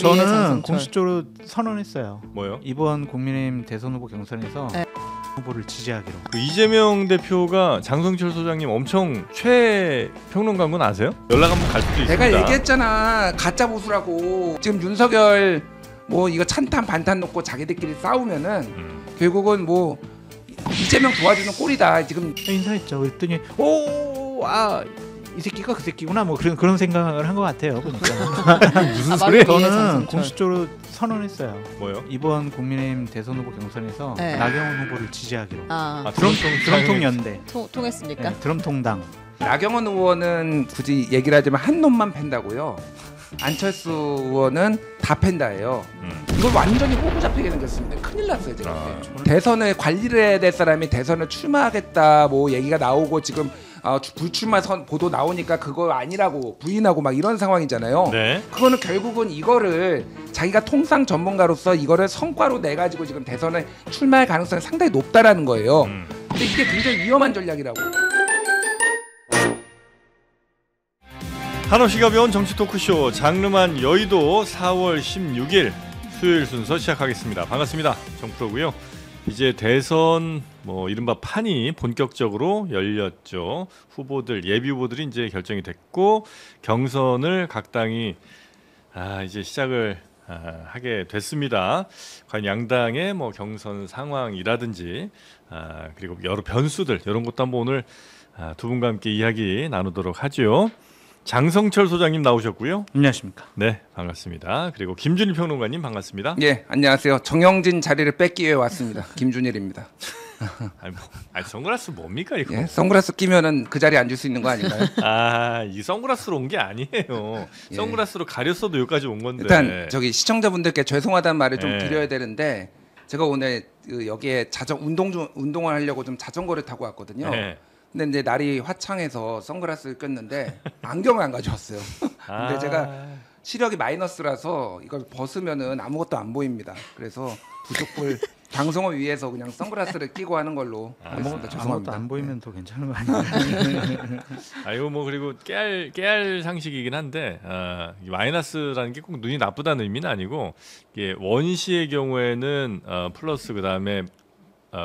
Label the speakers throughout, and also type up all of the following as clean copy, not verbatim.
Speaker 1: 저는 공식적으로 선언했어요.
Speaker 2: 뭐요?
Speaker 1: 이번 국민의힘 대선 후보 경선에서 후보를 지지하기로.
Speaker 2: 그 이재명 대표가 장성철 소장님 엄청 최평론가인 건 아세요? 연락 한번 갈 수도 있습니다.
Speaker 3: 내가 얘기했잖아, 가짜 보수라고. 지금 윤석열 뭐 이거 찬탄 반탄 놓고 자기들끼리 싸우면은 결국은 뭐 이재명 도와주는 꼴이다. 지금
Speaker 1: 인사했죠. 그랬더니 이 새끼가 그 새끼구나 뭐 그런 생각을 한 것 같아요. 그러니까.
Speaker 2: 무슨 소리예요?
Speaker 1: 저는 공식적으로 선언했어요.
Speaker 2: 뭐요?
Speaker 1: 이번 국민의힘 대선 후보 경선에서 나경원 후보를 지지하기로. 드럼통 연대.
Speaker 4: 통했습니까?
Speaker 1: 네, 드럼통당.
Speaker 3: 나경원 의원은 굳이 얘기를 하자면 한 놈만 팬다고요. 안철수 의원은 다 팬다예요. 이걸 완전히 호구 잡히게 생겼습니다. 큰일 났어요 지금. 대선에 관리를 해야 될 사람이 대선을 출마하겠다 뭐 얘기가 나오고 지금 불출마 보도 나오니까 그거 아니라고 부인하고 막 이런 상황이잖아요.
Speaker 2: 네.
Speaker 3: 그거는 결국은 이거를 자기가 통상 전문가로서 이거를 성과로 내 가지고 지금 대선에 출마할 가능성이 상당히 높다라는 거예요. 근데 이게 굉장히 위험한 전략이라고.
Speaker 2: 한없이가 배운 정치 토크쇼 장르만 여의도 4월 16일 수요일 순서 시작하겠습니다. 반갑습니다. 정프로고요. 이제 대선 뭐 이른바 판이 본격적으로 열렸죠. 후보들 예비 후보들이 이제 결정이 됐고 경선을 각 당이 이제 시작을 하게 됐습니다. 과연 양당의 뭐 경선 상황이라든지 그리고 여러 변수들 이런 것도 한번 오늘 두 분과 함께 이야기 나누도록 하죠. 장성철 소장님 나오셨고요.
Speaker 1: 안녕하십니까.
Speaker 2: 네, 반갑습니다. 그리고 김준일 평론가님 반갑습니다.
Speaker 3: 예, 안녕하세요. 정영진 자리를 뺏기 위해 왔습니다. 김준일입니다.
Speaker 2: 선글라스 뭡니까 이거?
Speaker 3: 예, 선글라스 끼면은 그 자리에 앉을 수 있는 거 아닌가요?
Speaker 2: 이 선글라스로 온 게 아니에요.
Speaker 3: 예.
Speaker 2: 선글라스로 가렸어도 여기까지 온 건데.
Speaker 3: 일단 저기 시청자분들께 죄송하다는 말을 좀 드려야 되는데 제가 오늘 여기에 운동을 하려고 좀 자전거를 타고 왔거든요.
Speaker 2: 네.
Speaker 3: 근데 이제 날이 화창해서 선글라스를 꼈는데 안경을 안 가져왔어요. 근데 제가 시력이 마이너스라서 이걸 벗으면은 아무것도 안 보입니다. 그래서 부족불 방송을 위해서 그냥 선글라스를 끼고 하는 걸로 하겠습니다. 죄송합니다.
Speaker 1: 아무것도 안 보이면 더 괜찮은 거 아닌가요?
Speaker 2: 이거 뭐 그리고 깨알 상식이긴 한데 마이너스라는 게 꼭 눈이 나쁘다는 의미는 아니고 이게 원시의 경우에는 플러스 그 다음에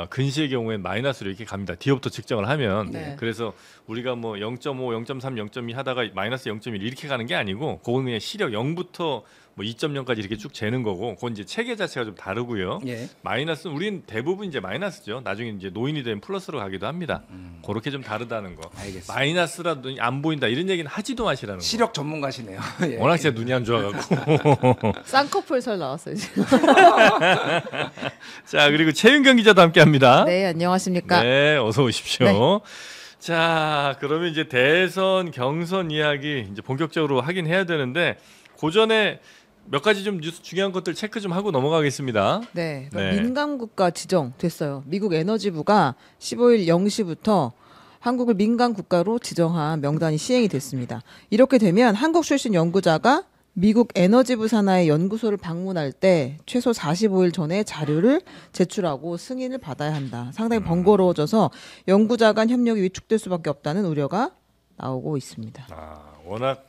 Speaker 2: 근시의 경우에는 마이너스로 이렇게 갑니다. 뒤부터 측정을 하면.
Speaker 4: 네. 그래서
Speaker 2: 우리가 뭐 0.5, 0.3, 0.2 하다가 마이너스 0.1 이렇게 가는 게 아니고 그건 그냥 시력 0부터 뭐 2.0까지 이렇게 쭉 재는 거고 그건 이제 체계 자체가 좀 다르고요.
Speaker 3: 예.
Speaker 2: 마이너스는 우리는 대부분 이제 마이너스죠. 나중에 이제 노인이 되면 플러스로 가기도 합니다. 그렇게 좀 다르다는 거.
Speaker 3: 알겠습니다.
Speaker 2: 마이너스라도 안 보인다 이런 얘기는 하지도 마시라는 거.
Speaker 3: 시력 전문가시네요. 예.
Speaker 2: 워낙 제가 눈이 안 좋아갖고.
Speaker 4: 쌍꺼풀설 나왔어요 지금.
Speaker 2: 자 그리고 최윤경 기자도 함께합니다.
Speaker 4: 네, 안녕하십니까.
Speaker 2: 네, 어서 오십시오.
Speaker 4: 네.
Speaker 2: 자, 그러면 이제 대선 경선 이야기 이제 본격적으로 하긴 해야 되는데 그 전에 몇 가지 좀 뉴스 중요한 것들 체크 좀 하고 넘어가겠습니다.
Speaker 4: 네,
Speaker 2: 네.
Speaker 4: 민간국가 지정됐어요. 미국 에너지부가 15일 0시부터 한국을 민간국가로 지정한 명단이 시행이 됐습니다. 이렇게 되면 한국 출신 연구자가 미국 에너지부 산하의 연구소를 방문할 때 최소 45일 전에 자료를 제출하고 승인을 받아야 한다. 상당히 번거로워져서 연구자 간 협력이 위축될 수밖에 없다는 우려가 나오고 있습니다.
Speaker 2: 워낙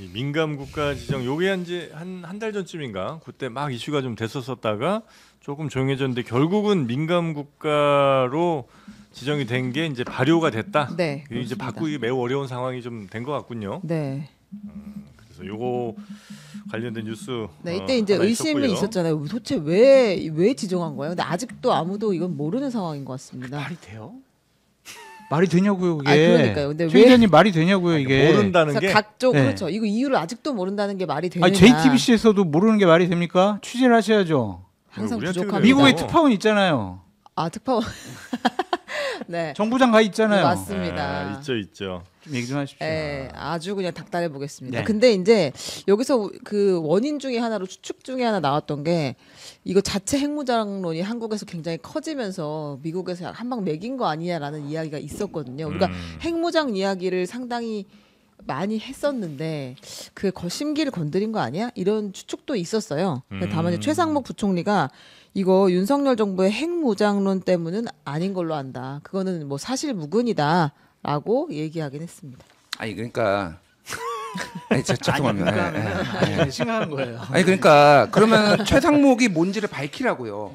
Speaker 2: 이 민감 국가 지정 요게 이제 한 달 전쯤인가 그때 막 이슈가 좀 됐었다가 조금 조용해졌는데 결국은 민감 국가로 지정이 된 게 이제 발효가 됐다.
Speaker 4: 네,
Speaker 2: 이게 이제 바꾸기 매우 어려운 상황이 좀 된 것 같군요.
Speaker 4: 네.
Speaker 2: 그래서 요거 관련된 뉴스.
Speaker 4: 네, 이때 이제
Speaker 2: 하나
Speaker 4: 의심이
Speaker 2: 있었고요.
Speaker 4: 있었잖아요. 도대체 왜 지정한 거예요? 근데 아직도 아무도 이건 모르는 상황인 것 같습니다.
Speaker 1: 말이 돼요? 말이 되냐고요 그게?
Speaker 4: 그러니까요. 근데
Speaker 1: 최 기자님 말이 되냐고요 이게?
Speaker 2: 모른다는
Speaker 4: 그래서
Speaker 2: 게
Speaker 4: 각종
Speaker 1: 네.
Speaker 4: 그렇죠. 이거 이유를 아직도 모른다는 게 말이 되느냐?
Speaker 1: JTBC에서도 모르는 게 말이 됩니까? 취재를 하셔야죠.
Speaker 4: 항상
Speaker 2: 우리한테
Speaker 4: 부족합니다.
Speaker 2: 그래요.
Speaker 1: 미국에 특파원 있잖아요.
Speaker 4: 특파원. 네.
Speaker 1: 정부장 가 있잖아요.
Speaker 4: 맞습니다.
Speaker 2: 있죠.
Speaker 1: 좀 얘기 좀 하십시오.
Speaker 4: 네, 아주 그냥 닥달해 보겠습니다.
Speaker 1: 네.
Speaker 4: 근데 이제 여기서 그 원인 중에 하나로 추측 중에 하나 나왔던 게 이거 자체 핵무장론이 한국에서 굉장히 커지면서 미국에서 한 방 매긴 거 아니냐라는 이야기가 있었거든요. 우리가 핵무장 이야기를 상당히 많이 했었는데 그 심기를 건드린 거 아니야? 이런 추측도 있었어요. 근데 다만 이제 최상목 부총리가 이거 윤석열 정부의 핵무장론 때문은 아닌 걸로 안다. 그거는 뭐 사실 무근이다라고 얘기하긴 했습니다.
Speaker 3: 아니 그러니까 아니, 죄송합니다.
Speaker 1: 그러니까 심각한 거예요.
Speaker 3: 아니 그러니까 그러면 최상목이 뭔지를 밝히라고요.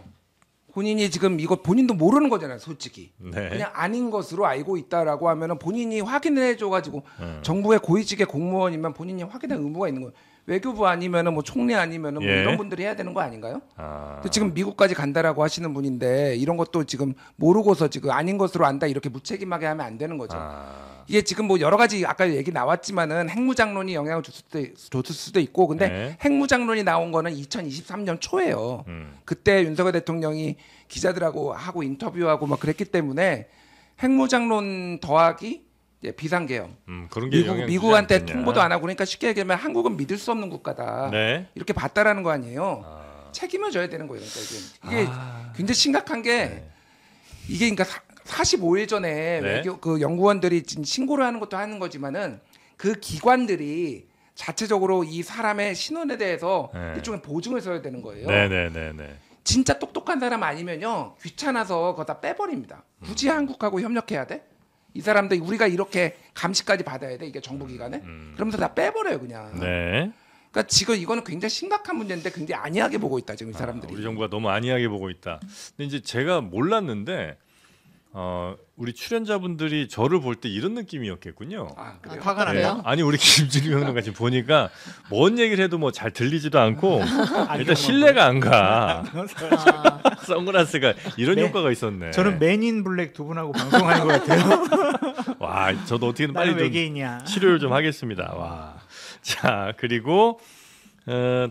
Speaker 3: 본인이 지금 이거 본인도 모르는 거잖아요, 솔직히.
Speaker 2: 네.
Speaker 3: 그냥 아닌 것으로 알고 있다라고 하면은 본인이 확인을 해줘가지고 정부의 고위직의 공무원이면 본인이 확인할 의무가 있는 거예요. 외교부 아니면은 뭐 총리 아니면은 뭐
Speaker 2: 예.
Speaker 3: 이런 분들이 해야 되는 거 아닌가요?
Speaker 2: 아.
Speaker 3: 또 지금 미국까지 간다라고 하시는 분인데 이런 것도 지금 모르고서 지금 아닌 것으로 안다 이렇게 무책임하게 하면 안 되는 거죠. 이게 지금 뭐 여러 가지 아까 얘기 나왔지만은 핵무장론이 영향을 줬을 수도 있고 근데
Speaker 2: 네.
Speaker 3: 핵무장론이 나온 거는 2023년 초예요. 그때 윤석열 대통령이 기자들하고 하고 인터뷰하고 막 그랬기 때문에 핵무장론 더하기 이제 비상계엄.
Speaker 2: 그런 게
Speaker 3: 미국한테
Speaker 2: 않겠냐.
Speaker 3: 통보도 안 하고 그러니까 쉽게 얘기하면 한국은 믿을 수 없는 국가다.
Speaker 2: 네.
Speaker 3: 이렇게 봤다라는 거 아니에요. 책임을 져야 되는 거예요. 그러니까 이게 굉장히 심각한 게 이게 그러니까 45일 전에
Speaker 2: 네.
Speaker 3: 외교 그 연구원들이 지금 신고를 하는 것도 하는 거지만은 그 기관들이 자체적으로 이 사람의 신원에 대해서
Speaker 2: 네.
Speaker 3: 일종의 보증을 서야 되는 거예요.
Speaker 2: 네네네네.
Speaker 3: 진짜 똑똑한 사람 아니면요 귀찮아서 그거 다 빼버립니다. 굳이 한국하고 협력해야 돼? 이 사람들 우리가 이렇게 감시까지 받아야 돼 이게 정부기관에? 그러면서 다 빼버려요 그냥.
Speaker 2: 네.
Speaker 3: 그러니까 지금 이거는 굉장히 심각한 문제인데 굉장히 안이하게 보고 있다 지금 이 사람들이.
Speaker 2: 우리 정부가 너무 안이하게 보고 있다. 근데 이제 제가 몰랐는데 우리 출연자분들이 저를 볼 때 이런 느낌이었겠군요.
Speaker 3: 아 그래요?
Speaker 4: 화가
Speaker 2: 네.
Speaker 4: 나네요.
Speaker 2: 아니 우리 김준희 평론가 지금 보니까 뭔 얘기를 해도 뭐 잘 들리지도 않고 일단 신뢰가 안 가.
Speaker 4: 아,
Speaker 2: 선글라스가 이런
Speaker 1: 네.
Speaker 2: 효과가 있었네.
Speaker 1: 저는 맨인 블랙 두 분하고 방송하는 것 같아요.
Speaker 2: 와, 저도 어떻게든 빨리
Speaker 1: 나는
Speaker 2: 좀
Speaker 1: 외계인이야.
Speaker 2: 치료를 좀 하겠습니다. 와. 자, 그리고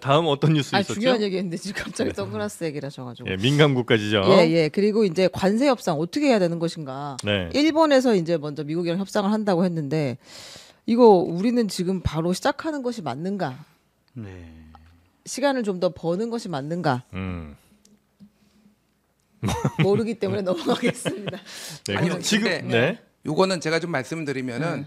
Speaker 2: 다음 어떤 뉴스
Speaker 4: 아니,
Speaker 2: 있었죠?
Speaker 4: 중요한 얘기했는데 지금 갑자기 선글라스 얘기를 하셔가지고.
Speaker 2: 예, 민감국가지죠.
Speaker 4: 예. 그리고 이제 관세 협상 어떻게 해야 되는 것인가.
Speaker 2: 네.
Speaker 4: 일본에서 이제 먼저 미국이랑 협상을 한다고 했는데 이거 우리는 지금 바로 시작하는 것이 맞는가?
Speaker 1: 네.
Speaker 4: 시간을 좀 더 버는 것이 맞는가? 모르기 때문에 넘어가겠습니다.
Speaker 2: 네,
Speaker 3: 아니,
Speaker 2: 그럼 지금
Speaker 3: 근데
Speaker 2: 네.
Speaker 3: 요거는 제가 좀 말씀드리면은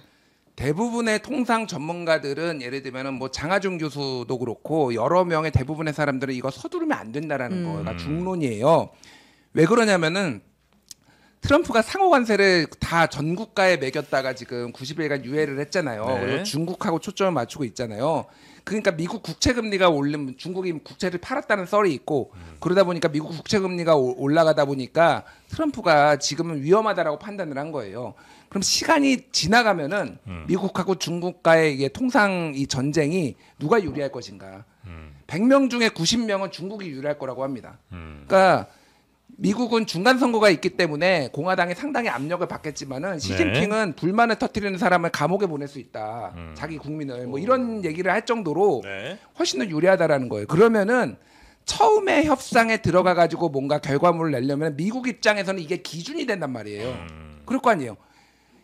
Speaker 3: 대부분의 통상 전문가들은 예를 들면은 뭐 장하준 교수도 그렇고 여러 명의 대부분의 사람들은 이거 서두르면 안 된다라는 거가 중론이에요. 왜 그러냐면은 트럼프가 상호 관세를 다 전 국가에 매겼다가 지금 90일간 유예를 했잖아요.
Speaker 2: 네.
Speaker 3: 그리고 중국하고 초점을 맞추고 있잖아요. 그러니까 미국 국채 금리가 오르면 중국이 국채를 팔았다는 썰이 있고 그러다 보니까 미국 국채 금리가 올라가다 보니까 트럼프가 지금은 위험하다라고 판단을 한 거예요. 그럼 시간이 지나가면은 미국하고 중국과의 이게 통상 이 전쟁이 누가 유리할 것인가? 100명 중에 90명은 중국이 유리할 거라고 합니다. 그러니까 미국은 중간 선거가 있기 때문에 공화당이 상당히 압력을 받겠지만은 시진핑은 불만을 터뜨리는 사람을 감옥에 보낼 수 있다. 자기 국민을 뭐 이런 얘기를 할 정도로
Speaker 2: 네.
Speaker 3: 훨씬 더 유리하다라는 거예요. 그러면은 처음에 협상에 들어가 가지고 뭔가 결과물을 내려면 미국 입장에서는 이게 기준이 된단 말이에요. 그럴 거 아니에요.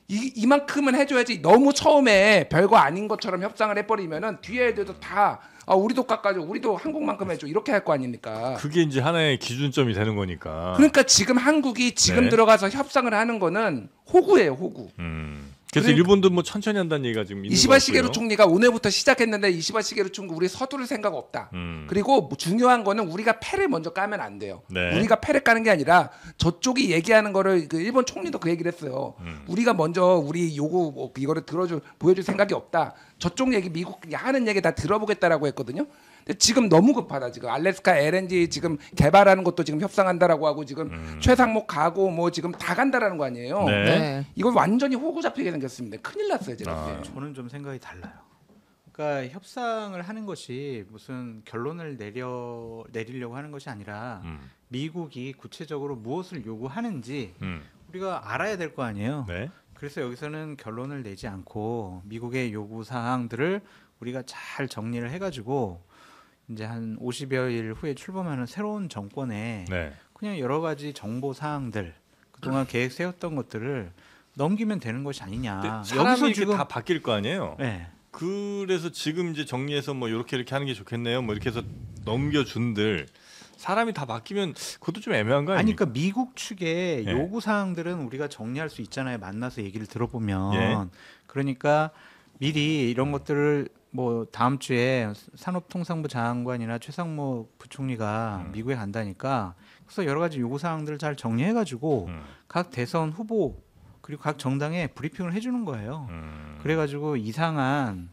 Speaker 3: 이만큼은 해줘야지. 너무 처음에 별거 아닌 것처럼 협상을 해버리면은 뒤에 애들도 다 우리도 깎아줘, 우리도 한국만큼 해줘 이렇게 할 거 아닙니까?
Speaker 2: 그게 이제 하나의 기준점이 되는 거니까.
Speaker 3: 그러니까 지금 한국이 지금
Speaker 2: 네.
Speaker 3: 들어가서 협상을 하는 거는 호구예요, 호구.
Speaker 2: 그래서
Speaker 3: 그러니까-
Speaker 2: 일본도 뭐 천천히 한다는 얘기가 지금 있는
Speaker 3: 이시바
Speaker 2: 것
Speaker 3: 시게루
Speaker 2: 같고요.
Speaker 3: 총리가 오늘부터 시작했는데 이시바 시게루 총리 우리 서두를 생각 없다. 그리고 뭐 중요한 거는 우리가 패를 먼저 까면 안 돼요.
Speaker 2: 네.
Speaker 3: 우리가 패를 까는 게 아니라 저쪽이 얘기하는 거를 그 일본 총리도 그 얘기를 했어요. 우리가 먼저 우리 요구 뭐 이거를 보여줄 생각이 없다. 저쪽 얘기 미국이 하는 얘기 다 들어보겠다라고 했거든요. 근데 지금 너무 급하다. 지금 알래스카 LNG 지금 개발하는 것도 지금 협상한다라고 하고 지금 최상목 가고 뭐 지금 다 간다라는 거 아니에요.
Speaker 2: 네.
Speaker 4: 네.
Speaker 3: 이거 완전히 호구 잡히게 생겼습니다. 큰일 났어요, 제가. 이제.
Speaker 1: 저는 좀 생각이 달라요. 그러니까 협상을 하는 것이 무슨 결론을 내리려고 하는 것이 아니라 미국이 구체적으로 무엇을 요구하는지 우리가 알아야 될 거 아니에요.
Speaker 2: 네.
Speaker 1: 그래서 여기서는 결론을 내지 않고 미국의 요구 사항들을 우리가 잘 정리를 해가지고 이제 한 50여일 후에 출범하는 새로운 정권에
Speaker 2: 네.
Speaker 1: 그냥 여러 가지 정보 사항들 그동안 계획 세웠던 것들을 넘기면 되는 것이 아니냐.
Speaker 2: 근데 사람이 이렇게 다 바뀔 거 아니에요.
Speaker 1: 네.
Speaker 2: 그래서 지금 이제 정리해서 뭐 이렇게 하는 게 좋겠네요. 뭐 이렇게 해서 넘겨준들 사람이 다 바뀌면 그것도 좀 애매한 거
Speaker 1: 아니
Speaker 2: 아닙니까?
Speaker 1: 그러니까 미국 측의
Speaker 2: 예.
Speaker 1: 요구 사항들은 우리가 정리할 수 있잖아요. 만나서 얘기를 들어보면.
Speaker 2: 예.
Speaker 1: 그러니까 미리 이런 것들을 뭐 다음 주에 산업통상부 장관이나 최상목 부총리가 미국에 간다니까 그래서 여러 가지 요구 사항들을 잘 정리해 가지고 각 대선 후보 그리고 각 정당에 브리핑을 해주는 거예요. 그래가지고 이상한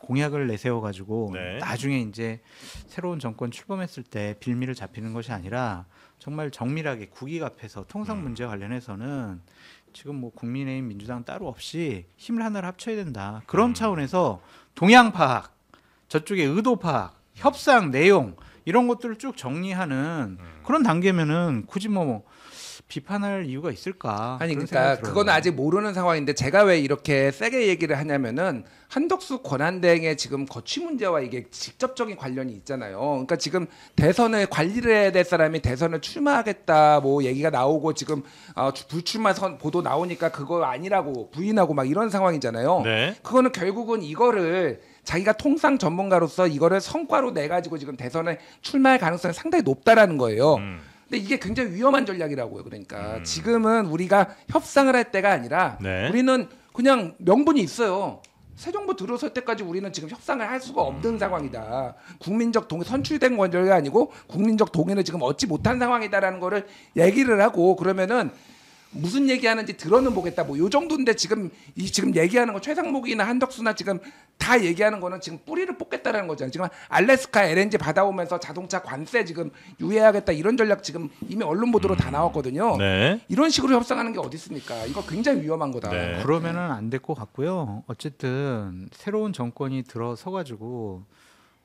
Speaker 1: 공약을 내세워 가지고
Speaker 2: 네.
Speaker 1: 나중에 이제 새로운 정권 출범했을 때 빌미를 잡히는 것이 아니라 정말 정밀하게 국익 앞에서 통상 문제와 관련해서는 지금 뭐 국민의힘 민주당 따로 없이 힘을 하나로 합쳐야 된다. 그런 차원에서 동향 파악, 저쪽의 의도 파악, 협상 내용 이런 것들을 쭉 정리하는 그런 단계면은 굳이 뭐 비판할 이유가 있을까?
Speaker 3: 아니
Speaker 1: 그런
Speaker 3: 그러니까
Speaker 1: 생각이 들어요.
Speaker 3: 그건 아직 모르는 상황인데 제가 왜 이렇게 세게 얘기를 하냐면은 한덕수 권한대행의 지금 거취 문제와 이게 직접적인 관련이 있잖아요. 그러니까 지금 대선을 관리를 해야 될 사람이 대선을 출마하겠다 뭐 얘기가 나오고 지금 불출마 보도 나오니까 그거 아니라고 부인하고 막 이런 상황이잖아요.
Speaker 2: 네.
Speaker 3: 그거는 결국은 이거를 자기가 통상 전문가로서 이거를 성과로 내 가지고 지금 대선에 출마할 가능성이 상당히 높다라는 거예요. 근데 이게 굉장히 위험한 전략이라고요. 그러니까 지금은 우리가 협상을 할 때가 아니라
Speaker 2: 네.
Speaker 3: 우리는 그냥 명분이 있어요. 새 정부 들어설 때까지 우리는 지금 협상을 할 수가 없는 상황이다. 국민적 동의 선출된 권력이 아니고 국민적 동의를 지금 얻지 못한 상황이다라는 거를 얘기를 하고 그러면은 무슨 얘기하는지 들어는 보겠다. 뭐 요 정도인데 지금 지금 얘기하는 거 최상목이나 한덕수나 지금 다 얘기하는 거는 지금 뿌리를 뽑겠다라는 거잖아요. 지금 알래스카 LNG 받아오면서 자동차 관세 지금 유예하겠다 이런 전략 지금 이미 언론 보도로 다 나왔거든요.
Speaker 2: 네.
Speaker 3: 이런 식으로 협상하는 게 어디 있습니까? 이거 굉장히 위험한 거다.
Speaker 2: 네.
Speaker 1: 그러면은 안 될 것 같고요. 어쨌든 새로운 정권이 들어서 가지고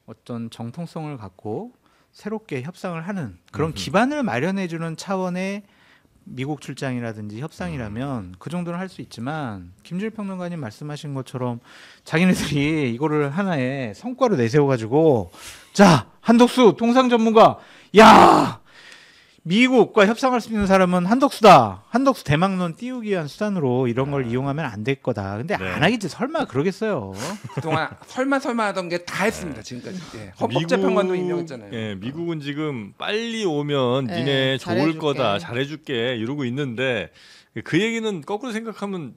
Speaker 1: 어떤 정통성을 갖고 새롭게 협상을 하는 그런 기반을 마련해 주는 차원의 미국 출장이라든지 협상이라면 그 정도는 할 수 있지만 김준일 평론가님 말씀하신 것처럼 자기네들이 이거를 하나의 성과로 내세워 가지고 자 한덕수 통상 전문가 야 미국과 협상할 수 있는 사람은 한덕수다. 한덕수 대망론 띄우기 위한 수단으로 이런 걸 이용하면 안 될 거다. 근데
Speaker 2: 네.
Speaker 1: 안 하겠지 설마 그러겠어요.
Speaker 3: 그동안 설마 하던 게 다 했습니다. 지금까지. 예. 헌법재판관도 임명했잖아요.
Speaker 2: 예, 미국은 지금 빨리 오면
Speaker 4: 네,
Speaker 2: 니네 좋을
Speaker 4: 잘해줄게.
Speaker 2: 거다, 잘해줄게 이러고 있는데 그 얘기는 거꾸로 생각하면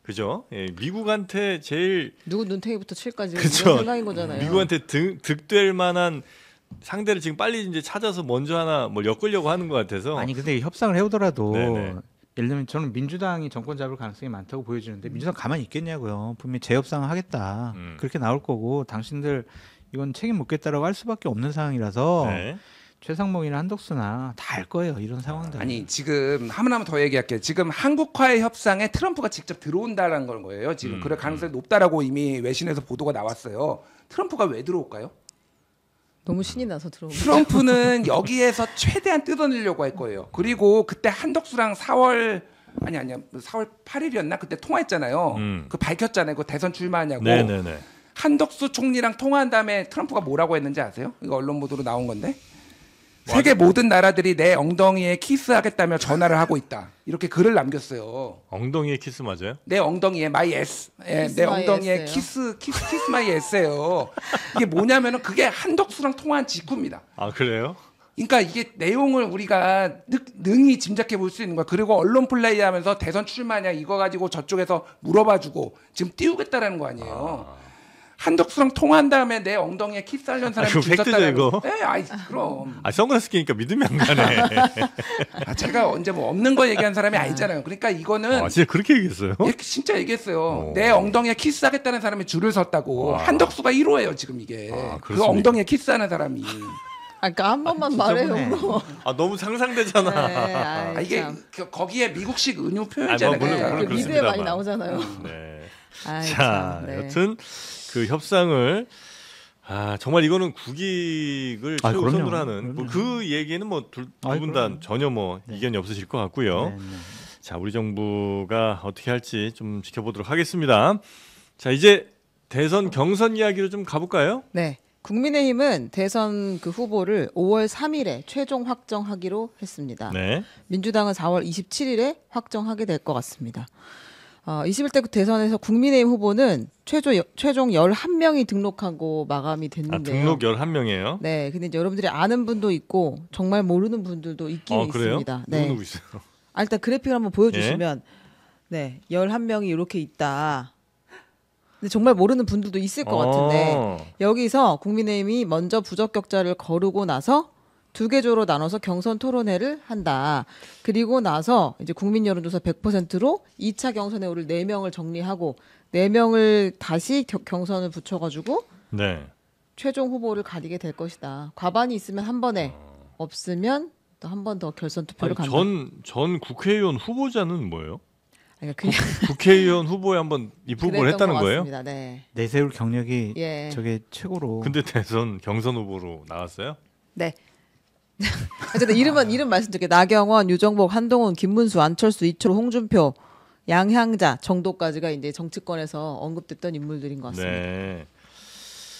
Speaker 2: 그죠? 예, 미국한테 제일
Speaker 4: 누구 눈탱이부터 칠까지
Speaker 2: 그쵸.
Speaker 4: 이런 생각인 거잖아요.
Speaker 2: 미국한테 득될 만한 상대를 지금 빨리 이제 찾아서 먼저 하나 뭘 엮으려고 하는 것 같아서.
Speaker 1: 아니 근데 협상을 해오더라도
Speaker 2: 네네.
Speaker 1: 예를 들면 저는 민주당이 정권 잡을 가능성이 많다고 보여지는데 민주당 가만히 있겠냐고요. 분명히 재협상을 하겠다. 그렇게 나올 거고 당신들 이건 책임 묻겠다라고 할 수밖에 없는 상황이라서
Speaker 2: 네.
Speaker 1: 최상목이나 한덕수나 다 알 거예요. 이런 상황들.
Speaker 3: 아니 지금 하나만 더 얘기할게요. 지금 한국화의 협상에 트럼프가 직접 들어온다라는 건 거예요. 지금 그럴 가능성이 높다라고 이미 외신에서 보도가 나왔어요. 트럼프가 왜 들어올까요?
Speaker 4: 너무 신이 나서 들어오고.
Speaker 3: 트럼프는 여기에서 최대한 뜯어내려고 할 거예요. 그리고 그때 한덕수랑 4월 8일이었나 그때 통화했잖아요. 그 밝혔잖아요. 그 대선 출마하냐고.
Speaker 2: 네네네.
Speaker 3: 한덕수 총리랑 통화한 다음에 트럼프가 뭐라고 했는지 아세요? 이거 언론 보도로 나온 건데. 세계 모든 나라들이 내 엉덩이에 키스하겠다며 전화를 하고 있다. 이렇게 글을 남겼어요.
Speaker 2: 엉덩이에 키스 맞아요?
Speaker 3: 내 엉덩이에 마이 S,
Speaker 4: 키스
Speaker 3: 내
Speaker 4: 마이
Speaker 3: 엉덩이에
Speaker 4: S예요.
Speaker 3: 키스 마이 S예요. 이게 뭐냐면은 그게 한덕수랑 통화한 직후입니다.
Speaker 2: 아 그래요?
Speaker 3: 그러니까 이게 내용을 우리가 능히 짐작해 볼 수 있는 거야. 그리고 언론 플레이하면서 대선 출마냐 이거 가지고 저쪽에서 물어봐주고 지금 띄우겠다라는 거 아니에요. 한덕수랑 통화한 다음에 내 엉덩이에 키스하려는 사람이
Speaker 2: 그거 팩트죠, 이거?
Speaker 3: 네, 아이 그럼.
Speaker 2: 아 선글라스 끼니까 믿음이 안 가네.
Speaker 3: 제가 언제 뭐 없는 거 얘기한 사람이 아니잖아요. 그러니까 이거는
Speaker 2: 아 진짜 그렇게 얘기했어요?
Speaker 3: 예, 진짜 얘기했어요. 내 엉덩이에 키스하겠다는 사람이 줄을 섰다고. 한덕수가 1호예요 지금 이게. 그
Speaker 2: 그렇습니까?
Speaker 3: 엉덩이에 키스하는 사람이.
Speaker 4: 그러니까 한 번만 말해요.
Speaker 1: 지저분해.
Speaker 4: 그럼.
Speaker 2: 아 너무 상상되잖아.
Speaker 4: 네,
Speaker 3: 아, 이게
Speaker 4: 참.
Speaker 3: 거기에 미국식 은유
Speaker 2: 아,
Speaker 3: 표현이잖아요.
Speaker 2: 뭐, 물론
Speaker 4: 그 미드에
Speaker 2: 그렇습니다만.
Speaker 4: 많이 나오잖아요.
Speaker 2: 네.
Speaker 4: 아이,
Speaker 2: 자,
Speaker 4: 참, 네.
Speaker 2: 여튼 그 협상을 정말 이거는 국익을
Speaker 1: 아,
Speaker 2: 최우선으로
Speaker 1: 그럼요.
Speaker 2: 하는 뭐 그 얘기는 뭐 두
Speaker 1: 아이,
Speaker 2: 분 다
Speaker 1: 그럼요.
Speaker 2: 전혀 뭐 이견이 없으실 것 같고요.
Speaker 1: 네, 네.
Speaker 2: 자, 우리 정부가 어떻게 할지 좀 지켜보도록 하겠습니다. 자, 이제 대선 경선 이야기로 좀 가볼까요?
Speaker 4: 네. 국민의힘은 대선 그 후보를 5월 3일에 최종 확정하기로 했습니다.
Speaker 2: 네.
Speaker 4: 민주당은 4월 27일에 확정하게 될 것 같습니다. 21대 대선에서 국민의힘 후보는 최종 11명이 등록하고 마감이
Speaker 2: 아,
Speaker 4: 됐는데요.
Speaker 2: 등록 11명이에요.
Speaker 4: 네, 근데 이제 여러분들이 아는 분도 있고 정말 모르는 분들도 있긴
Speaker 2: 그래요?
Speaker 4: 있습니다. 네.
Speaker 2: 누구 있어요?
Speaker 4: 일단 그래픽을 한번 보여주시면 네, 11명이 이렇게 있다. 근데 정말 모르는 분들도 있을 것 같은데 여기서 국민의힘이 먼저 부적격자를 거르고 나서 두 개 조로 나눠서 경선 토론회를 한다. 그리고 나서 이제 국민 여론조사 100%로 2차 경선에 오를 4명을 정리하고 4명을 다시 경선을 붙여가지고
Speaker 2: 네.
Speaker 4: 최종 후보를 가리게 될 것이다. 과반이 있으면 한 번에, 없으면 또 한 번 더 결선 투표를
Speaker 2: 아니,
Speaker 4: 간다.
Speaker 2: 전 국회의원 후보자는 뭐예요?
Speaker 4: 그러니까 그냥
Speaker 2: 국회의원 후보에 한번 입후보를
Speaker 4: 그랬던
Speaker 2: 했다는
Speaker 4: 것
Speaker 2: 거예요?
Speaker 4: 같습니다. 네.
Speaker 1: 내세울 경력이
Speaker 4: 예.
Speaker 1: 저게 최고로.
Speaker 2: 근데 대선 경선 후보로 나왔어요?
Speaker 4: 네. 어쨌든 이름 말씀드릴게요. 나경원, 유정복, 한동훈, 김문수, 안철수, 이철호, 홍준표, 양향자 정도까지가 이제 정치권에서 언급됐던 인물들인 것 같습니다.
Speaker 2: 네.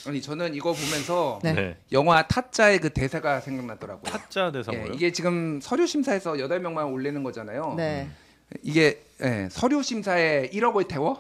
Speaker 3: 아니 저는 이거 보면서
Speaker 4: 네.
Speaker 2: 네.
Speaker 3: 영화 타짜의 그 대사가 생각나더라고요.
Speaker 2: 타짜 대사
Speaker 3: 예,
Speaker 2: 뭐예요?
Speaker 3: 이게 지금 서류 심사에서 8명만 올리는 거잖아요.
Speaker 4: 네.
Speaker 3: 이게 서류 심사에 1억을 태워?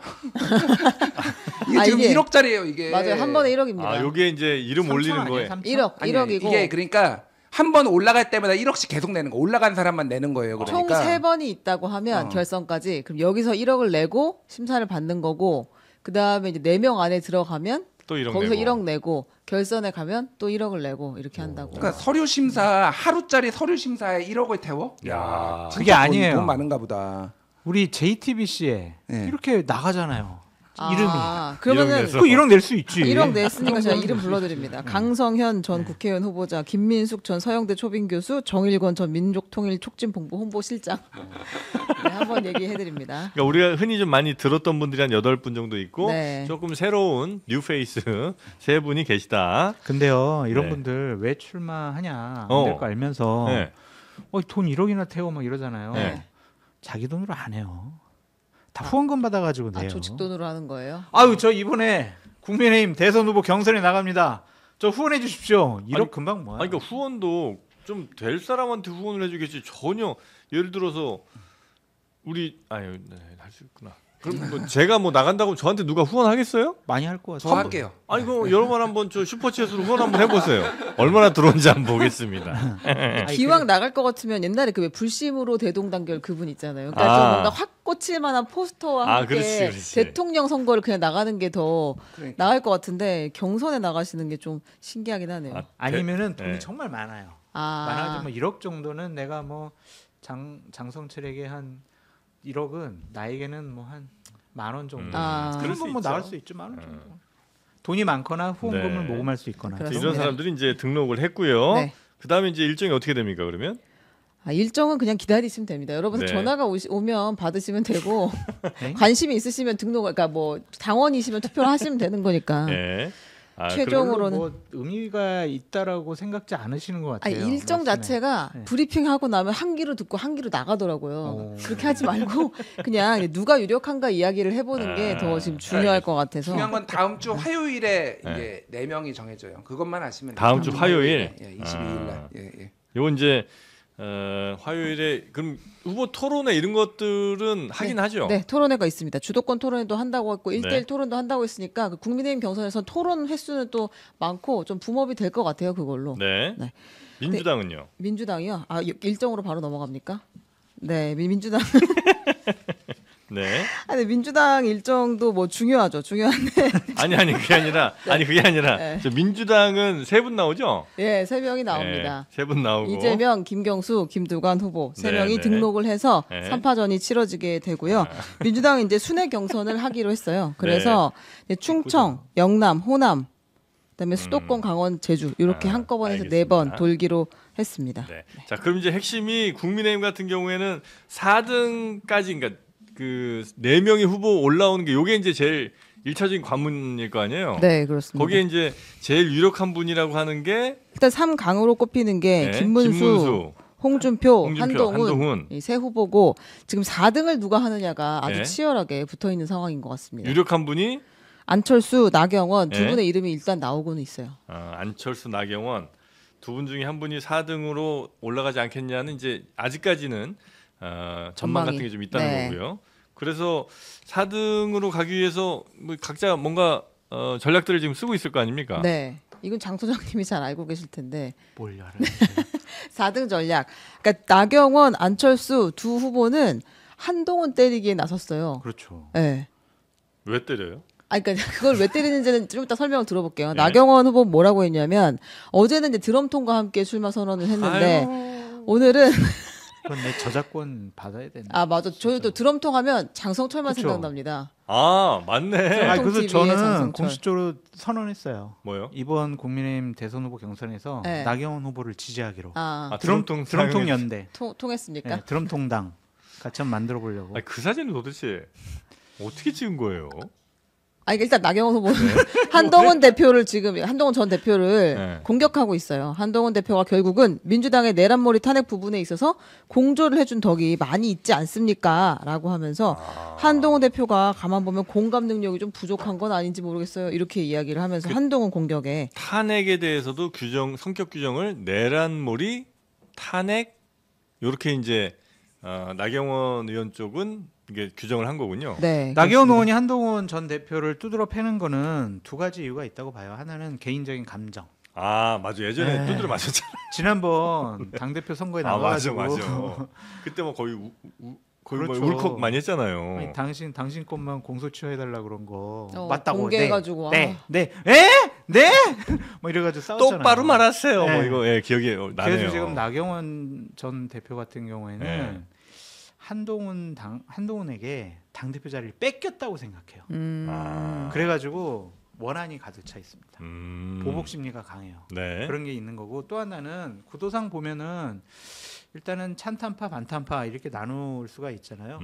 Speaker 3: 이게
Speaker 4: 아,
Speaker 3: 지금
Speaker 4: 이게-
Speaker 3: 1억짜리예요, 이게.
Speaker 4: 맞아요. 한 번에 1억입니다.
Speaker 2: 아, 요게 이제 이름 올리는 거예요.
Speaker 4: 1억,
Speaker 3: 아니,
Speaker 4: 1억이고
Speaker 3: 이게 그러니까 한 번 올라갈 때마다 1억씩 계속 내는 거. 올라간 사람만 내는 거예요.
Speaker 4: 총
Speaker 3: 그러니까
Speaker 4: 3번이 있다고 하면 결선까지 그럼 여기서 1억을 내고 심사를 받는 거고 그다음에 이제 4명 안에 들어가면
Speaker 2: 또 1억
Speaker 4: 거기서
Speaker 2: 내고.
Speaker 4: 1억 내고 결선에 가면 또 1억을 내고 이렇게 한다고.
Speaker 3: 그러니까 서류 심사 하루짜리 서류 심사에 1억을 태워?
Speaker 2: 야.
Speaker 1: 그게 아니에요.
Speaker 3: 돈 많은가 보다.
Speaker 1: 우리 JTBC에
Speaker 3: 네.
Speaker 1: 이렇게 나가잖아요. 이름이.
Speaker 4: 그러면은
Speaker 2: 내서.
Speaker 1: 그 1억 낼 수 있지.
Speaker 4: 1억 냈으니까 제가 이름 불러드립니다. 강성현 전 국회의원 후보자, 김민숙 전 서영대 초빙 교수, 정일권 전 민족통일촉진본부 홍보실장. 네, 한번 얘기해드립니다.
Speaker 2: 그러니까 우리가 흔히 좀 많이 들었던 분들이 한 8분 정도 있고
Speaker 4: 네.
Speaker 2: 조금 새로운 뉴페이스 3분이 계시다.
Speaker 1: 근데요, 이런
Speaker 2: 네.
Speaker 1: 분들 왜 출마하냐
Speaker 2: 어.
Speaker 1: 안 될 거 알면서
Speaker 2: 네.
Speaker 1: 돈 1억이나 태워 막 이러잖아요.
Speaker 2: 네.
Speaker 1: 자기 돈으로 안 해요. 다 후원금 받아가지고 내요.
Speaker 4: 조직 돈으로 하는 거예요?
Speaker 1: 아유, 저 이번에 국민의힘 대선 후보 경선에 나갑니다. 저 후원해 주십시오. 1억
Speaker 2: 아니,
Speaker 1: 금방 뭐야?
Speaker 2: 아니 그러니까 후원도 좀 될 사람한테 후원을 해주겠지 전혀 예를 들어서 우리 할 수 있구나. 그럼 뭐 제가 뭐 나간다고 저한테 누가 후원하겠어요?
Speaker 1: 많이 할 것 같아요.
Speaker 3: 저 할게요.
Speaker 2: 아니 그 여러분 한번 저 슈퍼챗으로 후원 한번 해보세요. 얼마나 들어온지 한번 보겠습니다.
Speaker 1: 아니,
Speaker 4: 기왕 나갈 것 같으면 옛날에 그 왜 불심으로 대동단결 그분 있잖아요. 그러니까
Speaker 2: 아.
Speaker 4: 좀 뭔가 확 꽂힐 만한 포스터와
Speaker 2: 아,
Speaker 4: 함께
Speaker 2: 그렇지.
Speaker 4: 대통령 선거를 그냥 나가는 게 더
Speaker 3: 그러니까.
Speaker 4: 나을 것 같은데 경선에 나가시는 게 좀 신기하긴 하네요.
Speaker 2: 아,
Speaker 1: 아니면은 돈이
Speaker 2: 네.
Speaker 1: 정말 많아요.
Speaker 4: 아,
Speaker 1: 많아도 뭐 1억 정도는 내가 뭐 장성철에게 한 1억은 나에게는 뭐 한 10,000원 정도.
Speaker 4: 아.
Speaker 2: 그럴
Speaker 1: 그런
Speaker 2: 수
Speaker 1: 건뭐
Speaker 2: 있죠.
Speaker 1: 나올 수 있죠. 10,000원 정도. 돈이 많거나 후원금을
Speaker 2: 네.
Speaker 1: 모금할 수 있거나.
Speaker 4: 그렇습니다.
Speaker 2: 이런 사람들이 이제 등록을 했고요.
Speaker 4: 네.
Speaker 2: 그 다음에 이제 일정이 어떻게 됩니까 그러면?
Speaker 4: 일정은 그냥 기다리시면 됩니다. 여러분
Speaker 2: 네.
Speaker 4: 전화가 오면 받으시면 되고
Speaker 1: 네?
Speaker 4: 관심이 있으시면 등록을 그러니까 뭐 당원이시면 투표를 하시면 되는 거니까.
Speaker 2: 네. 아,
Speaker 4: 최종으로는
Speaker 1: 뭐 의미가 있다라고 생각지 않으시는 것
Speaker 4: 아니,
Speaker 1: 같아요.
Speaker 4: 일정
Speaker 1: 말씀에.
Speaker 4: 자체가
Speaker 1: 네.
Speaker 4: 브리핑하고 나면 한 귀로 듣고 한 귀로 나가더라고요.
Speaker 1: 오.
Speaker 4: 그렇게 하지 말고 그냥 누가 유력한가 이야기를 해보는 게 더 지금 중요할 것 같아서.
Speaker 3: 중요한 건 다음 주 화요일에
Speaker 2: 네.
Speaker 3: 이제 4명이 정해져요. 그것만 아시면
Speaker 2: 다음
Speaker 3: 돼요.
Speaker 2: 주 화요일?
Speaker 3: 예, 22일 날. 예, 예.
Speaker 2: 요 이제 화요일에 그럼 후보 토론회 이런 것들은 하긴 하죠.
Speaker 4: 네, 토론회가 있습니다. 주도권 토론회도 한다고 했고 1대1
Speaker 2: 네.
Speaker 4: 토론도 한다고 했으니까 그 국민의힘 경선에서 토론 횟수는 또 많고 좀 붐업이 될 것 같아요, 그걸로.
Speaker 2: 네.
Speaker 4: 네.
Speaker 2: 민주당은요.
Speaker 4: 민주당이요? 일정으로 바로 넘어갑니까? 네, 민주당.
Speaker 2: 네.
Speaker 4: 아니, 민주당 일정도 뭐 중요하죠. 중요한데.
Speaker 2: 아니 그게 아니라 그게 아니라
Speaker 4: 네.
Speaker 2: 저 민주당은 3분 나오죠.
Speaker 4: 예, 3명이 나옵니다.
Speaker 2: 3분 나오고.
Speaker 4: 이재명, 김경수, 김두관 후보 세
Speaker 2: 네,
Speaker 4: 명이
Speaker 2: 네.
Speaker 4: 등록을 해서
Speaker 2: 네.
Speaker 4: 3파전이 치러지게 되고요. 민주당은 이제 순회 경선을 하기로 했어요. 그래서 이제 충청, 영남, 호남, 그다음에 수도권, 강원, 제주 이렇게 한꺼번에 해서
Speaker 2: 알겠습니다.
Speaker 4: 4번 돌기로 했습니다.
Speaker 2: 네. 자, 그럼 이제 핵심이 국민의힘 같은 경우에는 4등까지 그러니까 그 4명의 후보 올라오는 게 요게 이제 제일 1차적인 관문일 거 아니에요.
Speaker 4: 네, 그렇습니다.
Speaker 2: 거기에 이제 제일 유력한 분이라고 하는 게
Speaker 4: 일단 3강으로 꼽히는 게
Speaker 2: 네,
Speaker 4: 김문수, 홍준표,
Speaker 2: 홍준표,
Speaker 4: 한동훈
Speaker 2: 한동훈.
Speaker 4: 이 세 후보고 지금 4등을 누가 하느냐가 아주
Speaker 2: 네.
Speaker 4: 치열하게 붙어 있는 상황인 것 같습니다.
Speaker 2: 유력한 분이
Speaker 4: 안철수, 나경원 두
Speaker 2: 네.
Speaker 4: 분의 이름이 일단 나오고는 있어요.
Speaker 2: 안철수, 나경원 두 분 중에 한 분이 4등으로 올라가지 않겠냐는 이제 아직까지는 전망
Speaker 4: 전망이.
Speaker 2: 같은 게 좀 있다는
Speaker 4: 네.
Speaker 2: 거고요. 그래서 4등으로 가기 위해서 뭐 각자 뭔가 전략들을 지금 쓰고 있을 거 아닙니까?
Speaker 4: 네. 이건 장 소장님이 잘 알고 계실 텐데
Speaker 1: 뭘 알아요?
Speaker 4: 4등 전략. 그러니까 나경원, 안철수 두 후보는 한동훈 때리기에 나섰어요.
Speaker 1: 그렇죠.
Speaker 4: 네.
Speaker 2: 왜 때려요?
Speaker 4: 그러니까 그걸 왜 때리는지는 좀 이따 설명을 들어볼게요.
Speaker 2: 네.
Speaker 4: 나경원 후보 뭐라고 했냐면 어제는 이제 드럼통과 함께 출마 선언을 했는데
Speaker 2: 아유.
Speaker 4: 오늘은
Speaker 1: 그건 내 저작권 받아야 되는.
Speaker 4: 아 맞아. 저희도 드럼통 하면 장성철만
Speaker 1: 그쵸.
Speaker 4: 생각납니다.
Speaker 2: 아 맞네.
Speaker 1: 아, 그래서
Speaker 4: TV의
Speaker 1: 저는
Speaker 4: 장성철.
Speaker 1: 공식적으로 선언했어요.
Speaker 2: 뭐요?
Speaker 1: 이번 국민의힘 대선 후보 경선에서
Speaker 4: 네.
Speaker 1: 나경원 후보를 지지하기로.
Speaker 4: 아,
Speaker 2: 드럼통
Speaker 1: 드럼통 연대,
Speaker 4: 통했습니까?
Speaker 1: 네, 드럼통당 같이 한번 만들어 보려고.
Speaker 2: 아니, 그 사진은 도대체 어떻게 찍은 거예요?
Speaker 4: 아니 일단 나경원 후보는 한동훈 대표를 지금 한동훈 전 대표를
Speaker 2: 네.
Speaker 4: 공격하고 있어요. 한동훈 대표가 결국은 민주당의 내란몰이 탄핵 부분에 있어서 공조를 해준 덕이 많이 있지 않습니까?라고 하면서 한동훈 대표가 가만 보면 공감 능력이 좀 부족한 건 아닌지 모르겠어요. 이렇게 이야기를 하면서 한동훈 공격에
Speaker 2: 탄핵에 대해서도 성격 규정을 내란몰이 탄핵 이렇게 이제 나경원 의원 쪽은 이게 규정을 한 거군요.
Speaker 4: 네,
Speaker 1: 나경원
Speaker 4: 그렇습니다.
Speaker 1: 의원이 한동훈 전 대표를 두드러 패는 거는 두 가지 이유가 있다고 봐요. 하나는 개인적인 감정.
Speaker 2: 아 맞아 예전에
Speaker 1: 네.
Speaker 2: 두드려 맞았잖아.
Speaker 1: 지난번 당 대표 선거에
Speaker 2: 아 맞아
Speaker 1: 나와가지고
Speaker 2: 맞아. 그때 뭐 거의 거의
Speaker 1: 그렇죠.
Speaker 2: 뭐 울컥 많이 했잖아요.
Speaker 1: 아니, 당신 것만 공소 취하해달라 그런 거
Speaker 4: 어,
Speaker 1: 맞다고.
Speaker 4: 공개해가지고,
Speaker 1: 네,
Speaker 4: 아.
Speaker 1: 네, 네, 뭐 이래가지고 싸웠잖아요.
Speaker 2: 똑바로 말하세요. 뭐
Speaker 1: 네.
Speaker 2: 이거 기억이 나네요.
Speaker 1: 그래서 지금 나경원 전 대표 같은 경우에는
Speaker 2: 네.
Speaker 1: 한동훈에게 당 대표 자리를 뺏겼다고 생각해요.
Speaker 2: 아.
Speaker 1: 그래가지고 원한이 가득 차 있습니다. 보복
Speaker 2: 음.
Speaker 1: 심리가 강해요.
Speaker 2: 네.
Speaker 1: 그런 게 있는 거고 또 하나는 구도상 보면은 일단은 찬탄파 반탄파 이렇게 나눌 수가 있잖아요.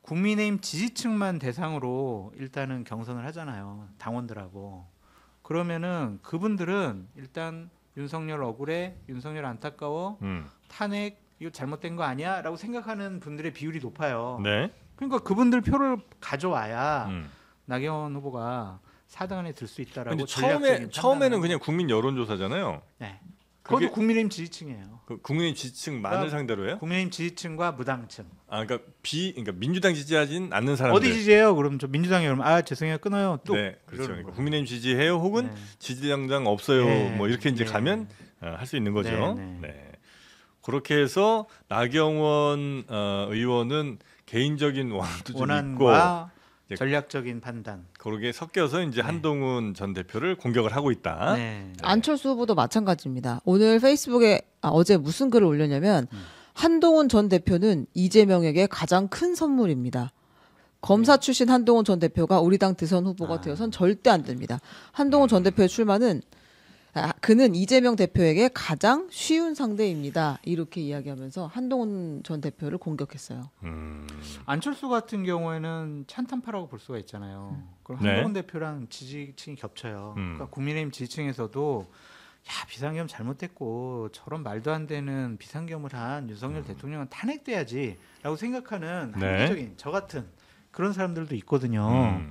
Speaker 1: 국민의힘 지지층만 대상으로 일단은 경선을 하잖아요. 당원들하고. 그러면은 그분들은 일단 윤석열 억울해, 윤석열 안타까워, 탄핵 이거 잘못된 거 아니야? 라고 생각하는 분들의 비율이 높아요.
Speaker 2: 네.
Speaker 1: 그러니까 그분들 표를 가져와야
Speaker 2: 음.
Speaker 1: 나경원 후보가 4등 안에 들 수 있다라고
Speaker 2: 근데
Speaker 1: 전략적인
Speaker 2: 처음에는
Speaker 1: 판단을
Speaker 2: 그냥 국민 여론조사잖아요.
Speaker 1: 네.
Speaker 2: 그게
Speaker 1: 그것도 국민의힘 지지층이에요.
Speaker 2: 그 국민의 지지층만을
Speaker 1: 그러니까
Speaker 2: 상대로 해요?
Speaker 1: 국민의힘 지지층과 무당층.
Speaker 2: 아 그러니까 민주당 지지하진 않는 사람들.
Speaker 1: 어디 지지해요? 그럼 저 민주당이 그러면 아 죄송해요 끊어요. 또
Speaker 2: 네, 그렇죠.
Speaker 1: 이러는
Speaker 2: 그러니까
Speaker 1: 거예요.
Speaker 2: 국민의힘 지지해요, 혹은
Speaker 1: 네.
Speaker 2: 지지당장 없어요.
Speaker 1: 네.
Speaker 2: 뭐 이렇게 이제
Speaker 1: 네.
Speaker 2: 가면 할 수 있는 거죠.
Speaker 1: 네, 네.
Speaker 2: 네. 그렇게 해서 나경원 의원은 개인적인 원한도 좀 있고
Speaker 1: 원한과
Speaker 2: 이제
Speaker 1: 전략적인 판단.
Speaker 2: 그러게 섞여서 이제 한동훈 전 대표를 공격을 하고 있다.
Speaker 1: 네.
Speaker 4: 안철수 후보도 마찬가지입니다. 오늘 페이스북에 어제 무슨 글을 올렸냐면 한동훈 전 대표는 이재명에게 가장 큰 선물입니다. 검사 출신 한동훈 전 대표가 우리 당 대선 후보가 되어선 절대 안 됩니다. 한동훈 전 대표의 출마는 그는 이재명 대표에게 가장 쉬운 상대입니다. 이렇게 이야기하면서 한동훈 전 대표를 공격했어요.
Speaker 1: 안철수 같은 경우에는 찬탄파라고 볼 수가 있잖아요. 그럼
Speaker 2: 네.
Speaker 1: 한동훈 대표랑 지지층이 겹쳐요. 그러니까 국민의힘 지지층에서도 야 비상계엄 잘못됐고 저런 말도 안 되는 비상계엄을 한 윤석열 대통령은 탄핵돼야지라고 생각하는
Speaker 2: 네.
Speaker 1: 합리적인 저 같은 그런 사람들도 있거든요.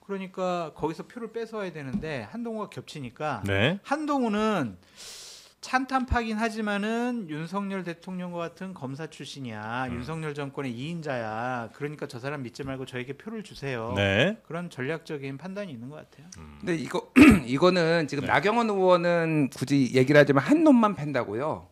Speaker 1: 그러니까 거기서 표를 뺏어와야 되는데 한동훈과 겹치니까
Speaker 2: 네.
Speaker 1: 한동훈은 찬탄파긴 하지만은 윤석열 대통령과 같은 검사 출신이야. 윤석열 정권의 2인자야. 그러니까 저 사람 믿지 말고 저에게 표를 주세요.
Speaker 2: 네.
Speaker 1: 그런 전략적인 판단이 있는 것 같아요.
Speaker 3: 근데 이거는 지금 나경원 의원은 굳이 얘기를 하자면 한 놈만 팬다고요.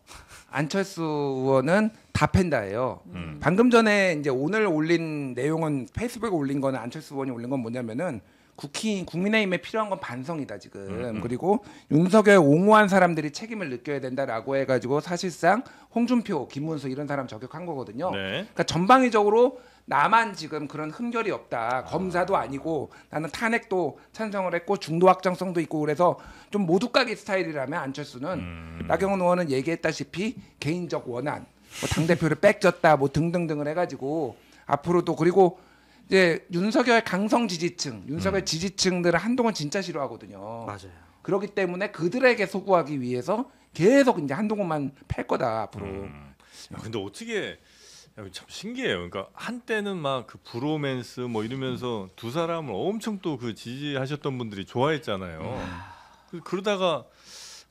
Speaker 3: 안철수 의원은 다 팬다예요. 방금 전에 이제 오늘 올린 내용은 페이스북에 올린 거는 안철수 의원이 올린 건 뭐냐면은 국민의힘에 필요한 건 반성이다 지금. 그리고 윤석열 옹호한 사람들이 책임을 느껴야 된다라고 해가지고 사실상 홍준표, 김문수 이런 사람 저격한 거거든요.
Speaker 2: 네.
Speaker 3: 그러니까 전방위적으로 나만 지금 그런 흠결이 없다. 검사도 아니고 나는 탄핵도 찬성을 했고 중도 확장성도 있고 그래서 좀 모두까기 스타일이라면 안철수는 나경원 의원은 얘기했다시피 개인적 원한, 뭐 당대표를 뺏겼다 뭐 등등등을 해가지고 앞으로도 그리고 이제 윤석열 강성 지지층, 윤석열 지지층들은 한동훈 진짜 싫어하거든요.
Speaker 1: 맞아요.
Speaker 3: 그렇기 때문에 그들에게 소구하기 위해서 계속 이제 한동훈만 팰 거다 앞으로.
Speaker 2: 야, 근데 어떻게 참 신기해요. 그러니까 한때는 막 그 브로맨스 뭐 이러면서 두 사람을 엄청 또 그 지지하셨던 분들이 좋아했잖아요. 그러다가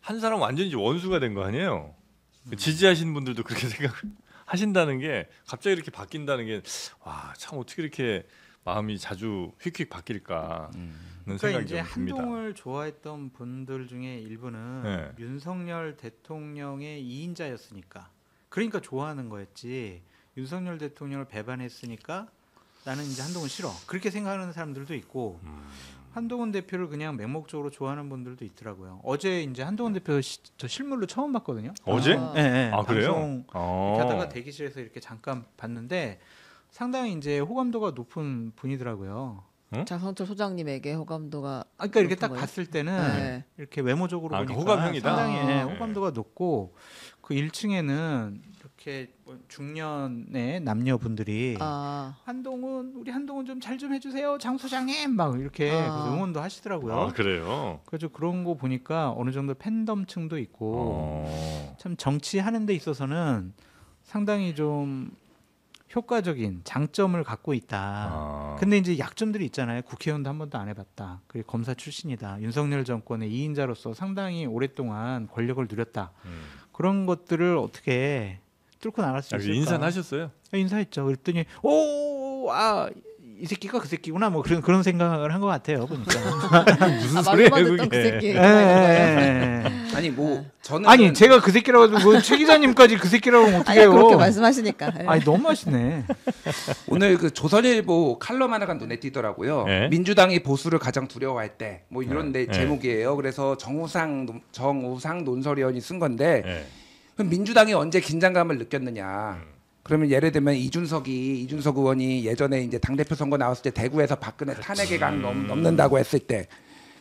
Speaker 2: 한 사람 완전히 이제 원수가 된 거 아니에요. 지지하시는 분들도 그렇게 생각하신다는 게 갑자기 이렇게 바뀐다는 게 와 참 어떻게 이렇게 마음이 자주 휙휙 바뀔까 하는
Speaker 1: 그러니까
Speaker 2: 생각이
Speaker 1: 이제
Speaker 2: 좀 듭니다.
Speaker 1: 한동훈을 좋아했던 분들 중에 일부는
Speaker 2: 네.
Speaker 1: 윤석열 대통령의 2인자였으니까 그러니까 좋아하는 거였지. 윤석열 대통령을 배반했으니까 나는 이제 한동훈 싫어. 그렇게 생각하는 사람들도 있고 한동훈 대표를 그냥 맹목적으로 좋아하는 분들도 있더라고요. 어제 이제 한동훈 대표 저 실물로 처음 봤거든요.
Speaker 2: 어제?
Speaker 4: 아.
Speaker 1: 네, 네.
Speaker 2: 아, 그래요?
Speaker 1: 방송 이렇게 하다가 대기실에서 이렇게 잠깐 봤는데 상당히 이제 호감도가 높은 분이더라고요.
Speaker 4: 장성철 소장님에게 호감도가
Speaker 1: 아, 그러니까 이렇게 딱
Speaker 4: 거예요?
Speaker 1: 봤을 때는
Speaker 4: 네.
Speaker 1: 이렇게 외모적으로
Speaker 2: 아,
Speaker 1: 보니까
Speaker 2: 호감형이다?
Speaker 1: 상당히
Speaker 4: 아.
Speaker 1: 호감도가 높고 그 1층에는 이렇게 뭐 중년의 남녀분들이 우리 한동훈 좀 잘 좀 해주세요 장 소장님 막 이렇게 그래서 응원도 하시더라고요.
Speaker 2: 아, 그래요?
Speaker 1: 그래서 그런 거 보니까 어느 정도 팬덤층도 있고 참 정치하는 데 있어서는 상당히 좀 효과적인 장점을 갖고 있다. 근데 이제 약점들이 있잖아요. 국회의원도 한 번도 안 해봤다. 그리고 검사 출신이다. 윤석열 정권의 2인자로서 상당히 오랫동안 권력을 누렸다. 그런 것들을 어떻게 뚫고 나갈 수 있을까?
Speaker 2: 인사는 하셨어요?
Speaker 1: 인사했죠. 그랬더니 이 새끼가 그 새끼구나 뭐 그런 생각을 한 것 같아요. 보니까.
Speaker 2: 무슨 소리예요
Speaker 4: 말로만 듣던 그
Speaker 2: 그게?
Speaker 4: 새끼 얘기하는 거예요.
Speaker 3: 아니 뭐 저는
Speaker 1: 아니 제가 그 새끼라고 해도 최 기자님까지 그 새끼라고 하면
Speaker 4: 아니,
Speaker 1: 어떡해요.
Speaker 4: 그렇게 말씀하시니까. 예.
Speaker 1: 아니 너무 맛있네.
Speaker 3: 오늘 그 조선일보 칼럼 하나가 눈에 띄더라고요.
Speaker 2: 네.
Speaker 3: 민주당이 보수를 가장 두려워할 때 뭐 이런
Speaker 2: 네.
Speaker 3: 제목이에요. 그래서 정우상 논설위원이 쓴 건데
Speaker 2: 네.
Speaker 3: 그럼 민주당이 언제 긴장감을 느꼈느냐? 그러면 예를 들면 이준석 의원이 예전에 이제 당 대표 선거 나왔을 때 대구에서 박근혜 탄핵에 넘는다고 했을 때,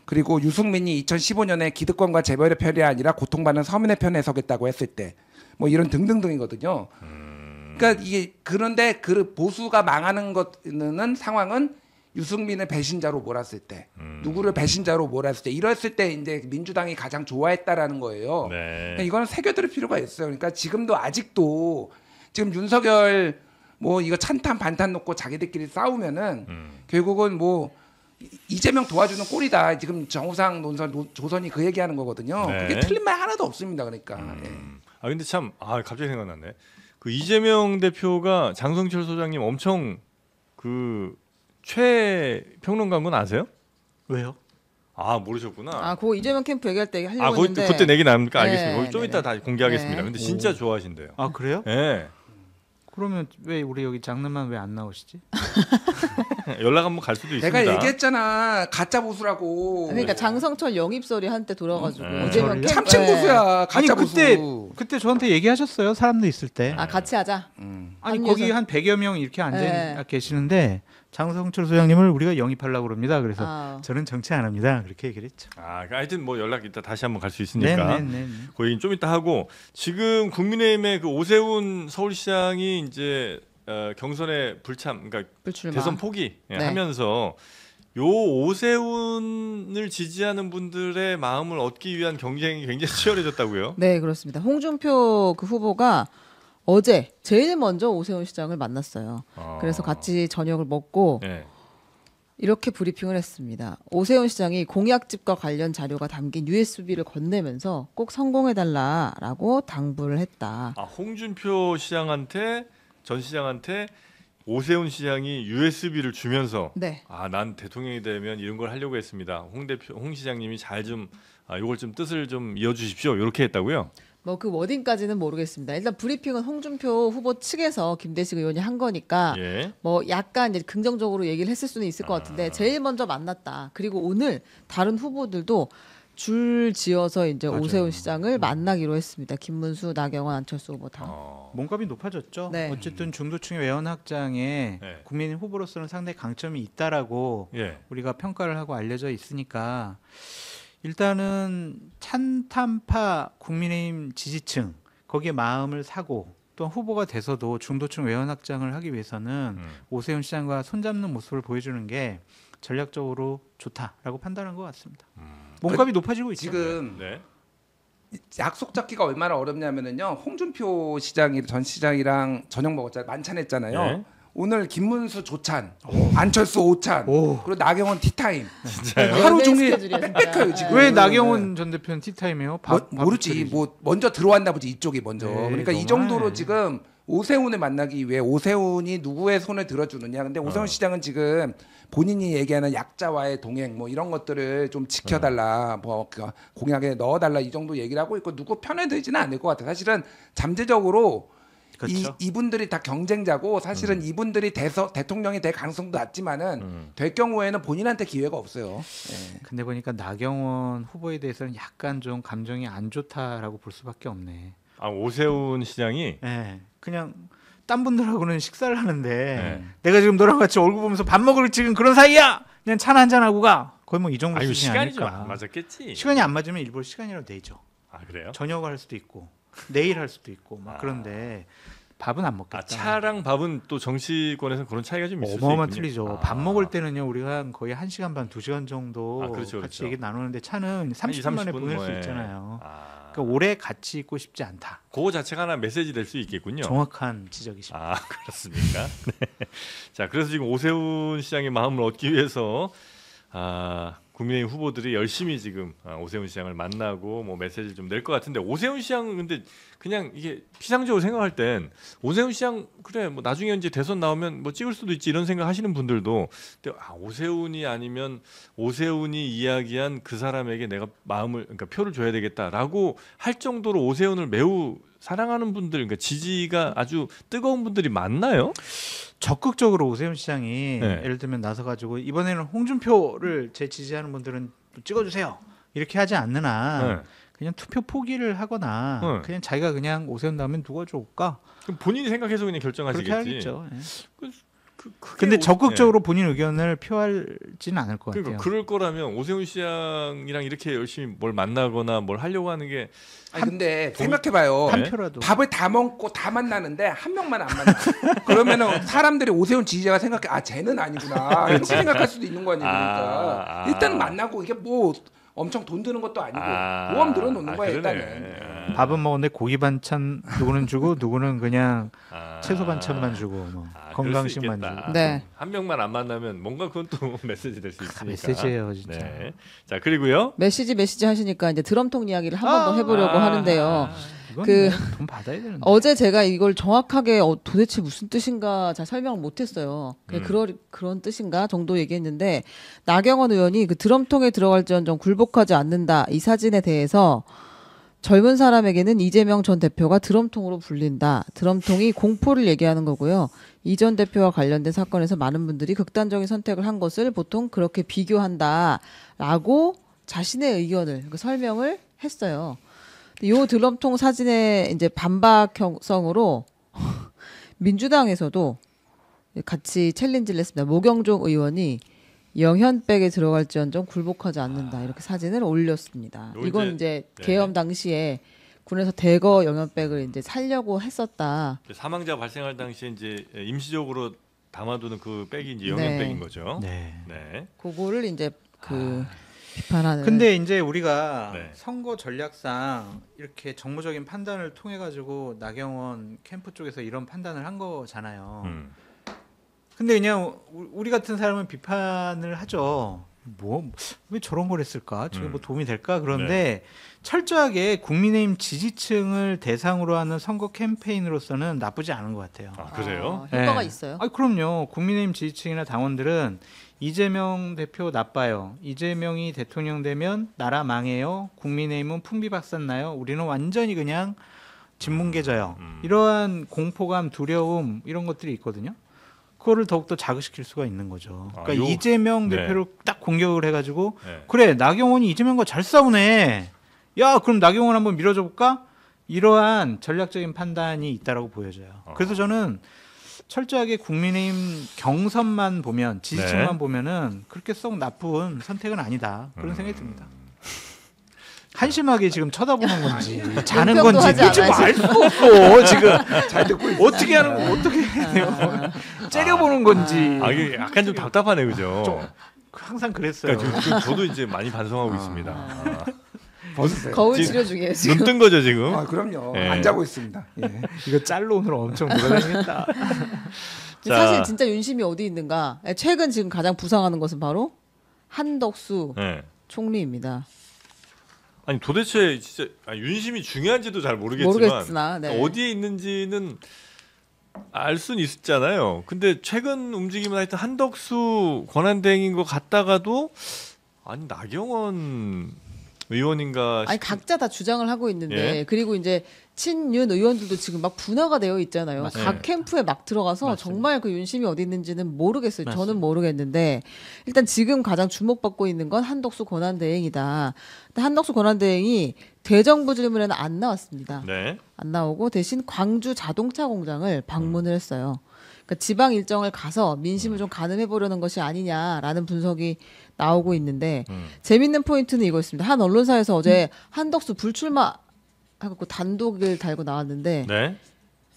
Speaker 3: 그리고 유승민이 2015년에 기득권과 재벌의 편이 아니라 고통받는 서민의 편에 서겠다고 했을 때, 뭐 이런 등등등이거든요. 그러니까 이게 그런데 그 보수가 망하는 것은 상황은 유승민을 배신자로 몰았을 때, 누구를 배신자로 몰았을 때, 이랬을 때 이제 민주당이 가장 좋아했다라는 거예요.
Speaker 2: 네.
Speaker 3: 그러니까 이거는 새겨들을 필요가 있어요. 그러니까 지금도 아직도 지금 윤석열 뭐 이거 찬탄 반탄 놓고 자기들끼리 싸우면은 결국은 뭐 이재명 도와주는 꼴이다. 지금 정우상 조선이 그 얘기하는 거거든요.
Speaker 2: 네.
Speaker 3: 그게 틀린 말 하나도 없습니다. 그러니까. 예.
Speaker 2: 아 근데 참 갑자기 생각났네. 그 이재명 대표가 장성철 소장님 엄청 그 최평론가인 건 아세요?
Speaker 1: 왜요?
Speaker 2: 아 모르셨구나.
Speaker 4: 그거 이재명 캠프 얘기할 때 하려고 했는데.
Speaker 2: 그때 내기 나옵니까?
Speaker 4: 네,
Speaker 2: 알겠습니다. 좀
Speaker 4: 네,
Speaker 2: 이따 다시 공개하겠습니다.
Speaker 4: 네.
Speaker 2: 근데 진짜 좋아하신대요.
Speaker 1: 아 그래요?
Speaker 2: 예.
Speaker 1: 그러면 왜 우리 여기 장르만 왜 안 나오시지?
Speaker 2: 연락 한번 갈 수도 있습니다.
Speaker 3: 내가 얘기했잖아. 가짜 보수라고.
Speaker 4: 그러니까 장성철 영입설이 한때 돌아가지고
Speaker 2: 네.
Speaker 4: 이재명 캠프.
Speaker 3: 참칭 보수야. 가짜 보수.
Speaker 1: 그때 저한테 얘기하셨어요. 사람도 있을 때.
Speaker 4: 같이 하자.
Speaker 1: 아니
Speaker 4: 합류해서.
Speaker 1: 거기 한 100여 명 이렇게 앉아
Speaker 4: 네.
Speaker 1: 계시는데 장성철 소장님을 우리가 영입하려고 그럽니다. 그래서
Speaker 4: 아.
Speaker 1: 저는 정치 안 합니다. 그렇게 얘기를 했죠.
Speaker 2: 하여튼 뭐 연락 이따 다시 한번 갈 수 있으니까.
Speaker 1: 네.
Speaker 2: 그 얘기는 좀 이따 하고 지금 국민의힘의 그 오세훈 서울시장이 이제 경선에 그러니까
Speaker 4: 불출마.
Speaker 2: 대선 포기
Speaker 4: 네.
Speaker 2: 하면서 요 오세훈을 지지하는 분들의 마음을 얻기 위한 경쟁이 굉장히 치열해졌다고요?
Speaker 4: 네, 그렇습니다. 홍준표 그 후보가 어제 제일 먼저 오세훈 시장을 만났어요. 그래서 같이 저녁을 먹고
Speaker 2: 네.
Speaker 4: 이렇게 브리핑을 했습니다. 오세훈 시장이 공약집과 관련 자료가 담긴 USB를 건네면서 꼭 성공해달라라고 당부를 했다.
Speaker 2: 홍준표 시장한테 전 시장한테 오세훈 시장이 USB를 주면서
Speaker 4: 네.
Speaker 2: 난 대통령이 되면 이런 걸 하려고 했습니다. 홍 시장님이 잘 좀 이걸 좀 뜻을 좀 이어주십시오. 이렇게 했다고요?
Speaker 4: 뭐 그 워딩까지는 모르겠습니다. 일단 브리핑은 홍준표 후보 측에서 김대식 의원이 한 거니까
Speaker 2: 예.
Speaker 4: 뭐 약간 이제 긍정적으로 얘기를 했을 수는 있을 것 같은데 제일 먼저 만났다. 그리고 오늘 다른 후보들도 줄 지어서 이제
Speaker 1: 맞아요.
Speaker 4: 오세훈 시장을 만나기로 했습니다. 김문수, 나경원, 안철수 후보 다.
Speaker 1: 몸값이 높아졌죠.
Speaker 4: 네.
Speaker 1: 어쨌든 중도층의 외연 확장에
Speaker 2: 네.
Speaker 1: 국민의 후보로서는 상당히 강점이 있다라고
Speaker 2: 예.
Speaker 1: 우리가 평가를 하고 알려져 있으니까 일단은 찬탄파 국민의힘 지지층 거기에 마음을 사고 또 후보가 돼서도 중도층 외연 확장을 하기 위해서는 오세훈 시장과 손잡는 모습을 보여주는 게 전략적으로 좋다라고 판단한 것 같습니다. 몸값이 높아지고 있죠.
Speaker 3: 지금
Speaker 2: 네.
Speaker 3: 약속 잡기가 얼마나 어렵냐면은요. 홍준표 시장이 전 시장이랑 저녁 먹었잖아요. 만찬했잖아요.
Speaker 2: 네.
Speaker 3: 오늘 김문수 조찬, 안철수 오찬, 그리고 나경원 티타임. 하루
Speaker 4: 연예인
Speaker 3: 종일
Speaker 4: 스케줄이야, 진짜.
Speaker 3: 빽빽해요 지금.
Speaker 1: 왜 나경원 전 대표는 티타임이에요?
Speaker 3: 모르지. 뭐 먼저 들어왔나 보지 이쪽이 먼저.
Speaker 1: 네,
Speaker 3: 그러니까 이
Speaker 1: 너무하네.
Speaker 3: 정도로 지금 오세훈을 만나기 위해 오세훈이 누구의 손을 들어주느냐. 근데 오세훈 시장은 지금 본인이 얘기하는 약자와의 동행 뭐 이런 것들을 좀 지켜달라, 뭐 그 공약에 넣어달라 이 정도 얘기를 하고 있고 누구 편에 들지는 않을 것 같아. 사실은 잠재적으로
Speaker 1: 그렇죠.
Speaker 3: 이분들이 다 경쟁자고 사실은 이분들이 대통령이 될 가능성도 낮지만은 될 경우에는 본인한테 기회가 없어요. 예.
Speaker 1: 근데 보니까 나경원 후보에 대해서는 약간 좀 감정이 안 좋다라고 볼 수밖에 없네.
Speaker 2: 아, 오세훈 시장이
Speaker 1: 예. 그냥 딴 분들하고는 식사를 하는데
Speaker 2: 네.
Speaker 1: 내가 지금 너랑 같이 얼굴 보면서 밥 먹을 지금 그런 사이야. 그냥 차나 한잔 하고 가. 거의 뭐 이 정도
Speaker 2: 아유
Speaker 1: 수준이
Speaker 2: 시간이 좀
Speaker 1: 아닐까.
Speaker 2: 안 맞았겠지.
Speaker 1: 시간이 안 맞으면 일부러 시간이라도 내죠.
Speaker 2: 아 그래요?
Speaker 1: 저녁을 할 수도 있고 내일 할 수도 있고 막
Speaker 2: 아.
Speaker 1: 그런데 밥은 안 먹겠다.
Speaker 2: 아 차랑 밥은 또 정치권에서는 그런 차이가 좀 있을 수 있군요.
Speaker 1: 어마어마 틀리죠.
Speaker 2: 아.
Speaker 1: 밥 먹을 때는요 우리가 거의 1시간 반, 2시간 정도
Speaker 2: 아, 그렇죠,
Speaker 1: 같이
Speaker 2: 그렇죠.
Speaker 1: 얘기 나누는데 차는 30분 만에 보낼 수 있잖아요.
Speaker 2: 아.
Speaker 1: 그러니까 오래 같이 있고 싶지 않다.
Speaker 2: 그거 자체가 하나 메시지 될 수 있겠군요.
Speaker 1: 정확한 지적이십니다.
Speaker 2: 아 그렇습니까? 네. 자 그래서 지금 오세훈 시장의 마음을 얻기 위해서 국민의힘 후보들이 열심히 지금 오세훈 시장을 만나고 뭐 메시지를 좀 낼 것 같은데 오세훈 시장은 근데 그냥 이게 피상적으로 생각할 땐 오세훈 시장 그래 뭐 나중에 이제 대선 나오면 뭐 찍을 수도 있지 이런 생각 하시는 분들도 근데 오세훈이 아니면 오세훈이 이야기한 그 사람에게 내가 마음을 그러니까 표를 줘야 되겠다라고 할 정도로 오세훈을 매우 사랑하는 분들 그러니까 지지가 아주 뜨거운 분들이 많나요?
Speaker 1: 적극적으로 오세훈 시장이
Speaker 2: 네.
Speaker 1: 예를 들면 나서 가지고 이번에는 홍준표를 제 지지하는 분들은 찍어주세요 이렇게 하지 않는 한
Speaker 2: 네.
Speaker 1: 그냥 투표 포기를 하거나
Speaker 2: 네.
Speaker 1: 그냥 자기가 그냥 오세훈 나오면 누가 좋을까
Speaker 2: 그럼 본인이 생각해서 그냥
Speaker 1: 그렇게
Speaker 2: 결정하시겠지.
Speaker 1: 하겠죠. 예.
Speaker 2: 크게
Speaker 1: 근데
Speaker 2: 오-
Speaker 1: 적극적으로 본인 의견을 표할지는 않을 것
Speaker 2: 그러니까
Speaker 1: 같아요.
Speaker 2: 그럴 거라면 오세훈 시장이랑 이렇게 열심히 뭘 만나거나 뭘 하려고 하는 게
Speaker 3: 아니 근데 생각해봐요.
Speaker 1: 한
Speaker 2: 네.
Speaker 1: 표라도.
Speaker 3: 밥을 다 먹고 다 만나는데 한 명만 안 만나. 그러면은 사람들이 오세훈 지지자가 생각해 쟤는 아니구나 이렇게 생각할 수도 있는 거 아니에요. 그러니까 일단 만나고 이게 뭐 엄청 돈 드는 것도 아니고 보험 들어놓는 거야 일단은.
Speaker 1: 밥은 먹었는데 고기 반찬 누구는 주고 누구는 그냥 채소 반찬만 주고 뭐
Speaker 2: 그럴 수
Speaker 1: 건강식만
Speaker 2: 있겠다.
Speaker 1: 주고.
Speaker 4: 네.
Speaker 2: 한 명만 안 만나면 뭔가 그건 또 메시지 될 수 있으니까.
Speaker 1: 메시지예요, 진짜.
Speaker 2: 네. 자 그리고요.
Speaker 4: 메시지 하시니까 이제 드럼통 이야기를 한 번 더 해보려고 하는데요.
Speaker 1: 이건
Speaker 4: 그-
Speaker 1: 돈 받아야 되는데.
Speaker 4: 어제 제가 이걸 정확하게 도대체 무슨 뜻인가 잘 설명을 못했어요. 그런 뜻인가 정도 얘기했는데 나경원 의원이 그 드럼통에 들어갈지언정 굴복하지 않는다 이 사진에 대해서 젊은 사람에게는 이재명 전 대표가 드럼통으로 불린다. 드럼통이 공포를 얘기하는 거고요. 이 전 대표와 관련된 사건에서 많은 분들이 극단적인 선택을 한 것을 보통 그렇게 비교한다라고 자신의 의견을 설명을 했어요. 이 드럼통 사진의 이제 반박성으로 민주당에서도 같이 챌린지를 했습니다. 모경종 의원이 영현백에 들어갈지언정 굴복하지 않는다 이렇게 사진을 올렸습니다.
Speaker 2: 요
Speaker 4: 이건 이제 계엄 당시에 군에서 대거 영현백을 이제 살려고 했었다.
Speaker 2: 사망자 발생할 당시에 이제 임시적으로 담아두는 그 백이 이제
Speaker 4: 네.
Speaker 2: 영양백인 거죠.
Speaker 1: 네.
Speaker 2: 네.
Speaker 4: 그거를 이제 비판하는.
Speaker 1: 근데 이제 우리가
Speaker 2: 네.
Speaker 1: 선거 전략상 이렇게 정무적인 판단을 통해 가지고 나경원 캠프 쪽에서 이런 판단을 한 거잖아요. 근데 그냥 우리 같은 사람은 비판을 하죠. 뭐 왜 저런 걸 했을까? 저게 뭐 도움이 될까? 그런데 철저하게 국민의힘 지지층을 대상으로 하는 선거 캠페인으로서는 나쁘지 않은 것 같아요.
Speaker 2: 아 그래요?
Speaker 4: 효과가
Speaker 1: 네.
Speaker 4: 있어요.
Speaker 1: 아, 그럼요. 국민의힘 지지층이나 당원들은 이재명 대표 나빠요. 이재명이 대통령 되면 나라 망해요. 국민의힘은 풍비박산 나요. 우리는 완전히 그냥 진문계져요. 이러한 공포감, 두려움 이런 것들이 있거든요. 그거를 더욱더 자극시킬 수가 있는 거죠. 그러니까
Speaker 2: 요-
Speaker 1: 이재명
Speaker 2: 네.
Speaker 1: 대표를 딱 공격을 해가지고
Speaker 2: 네.
Speaker 1: 그래 나경원이 이재명과 잘 싸우네. 야 그럼 나경원 한번 밀어줘 볼까? 이러한 전략적인 판단이 있다라고 보여져요. 그래서 저는 철저하게 국민의힘 경선만 보면 지지층만
Speaker 2: 네.
Speaker 1: 보면은 그렇게 썩 나쁜 선택은 아니다 그런 생각이 듭니다. 한심하게 지금 쳐다보는 건지 자는
Speaker 4: 용병도
Speaker 1: 건지
Speaker 4: 하지
Speaker 1: 지금
Speaker 4: 않아요,
Speaker 1: 알 수가 없어 지금
Speaker 3: 잘 듣고 있어.
Speaker 1: 어떻게 하는 거 어떻게 해야 돼요? 째려보는 건지
Speaker 2: 아 이게 약간 좀 답답하네 그죠?
Speaker 1: 항상 그랬어요.
Speaker 2: 그러니까 지금 저도 이제 많이 반성하고 있습니다.
Speaker 3: 벗으세요.
Speaker 4: 거울
Speaker 2: 지금-
Speaker 4: 치료 중이에요 지금.
Speaker 2: 눈 뜬 거죠 지금?
Speaker 3: 아 그럼요.
Speaker 2: 예.
Speaker 3: 안 자고 있습니다. 예.
Speaker 1: 이거 짤로 오늘 엄청 놀아야겠다.
Speaker 2: 자.
Speaker 4: 사실 진짜 윤심이 어디 있는가? 최근 지금 가장 부상하는 것은 바로 한덕수
Speaker 2: 네.
Speaker 4: 총리입니다.
Speaker 2: 아니 도대체 진짜 윤심이 중요한지도 잘 모르겠지만
Speaker 4: 모르겠으나 네.
Speaker 2: 어디에 있는지는 알 수는 있잖아요. 근데 최근 움직임은 하여튼 한덕수 권한대행인 것 같다가도 아니 나경원 의원인가
Speaker 4: 아니 각자 다 주장을 하고 있는데
Speaker 2: 예.
Speaker 4: 그리고 이제 친윤 의원들도 지금 막 분화가 되어 있잖아요.
Speaker 1: 맞습니다.
Speaker 4: 각 캠프에 막 들어가서
Speaker 1: 맞습니다.
Speaker 4: 정말 그 윤심이 어디 있는지는 모르겠어요.
Speaker 1: 맞습니다.
Speaker 4: 저는 모르겠는데 일단 지금 가장 주목받고 있는 건 한덕수 권한대행이다. 근데 한덕수 권한대행이 대정부 질문에는 안 나왔습니다.
Speaker 2: 네.
Speaker 4: 안 나오고 대신 광주 자동차 공장을 방문을 했어요. 그러니까 지방 일정을 가서 민심을 좀 가늠해 보려는 것이 아니냐라는 분석이 나오고 있는데 재밌는 포인트는 이거였습니다. 한 언론사에서 어제 한덕수 불출마 해갖고 단독을 달고 나왔는데
Speaker 2: 네.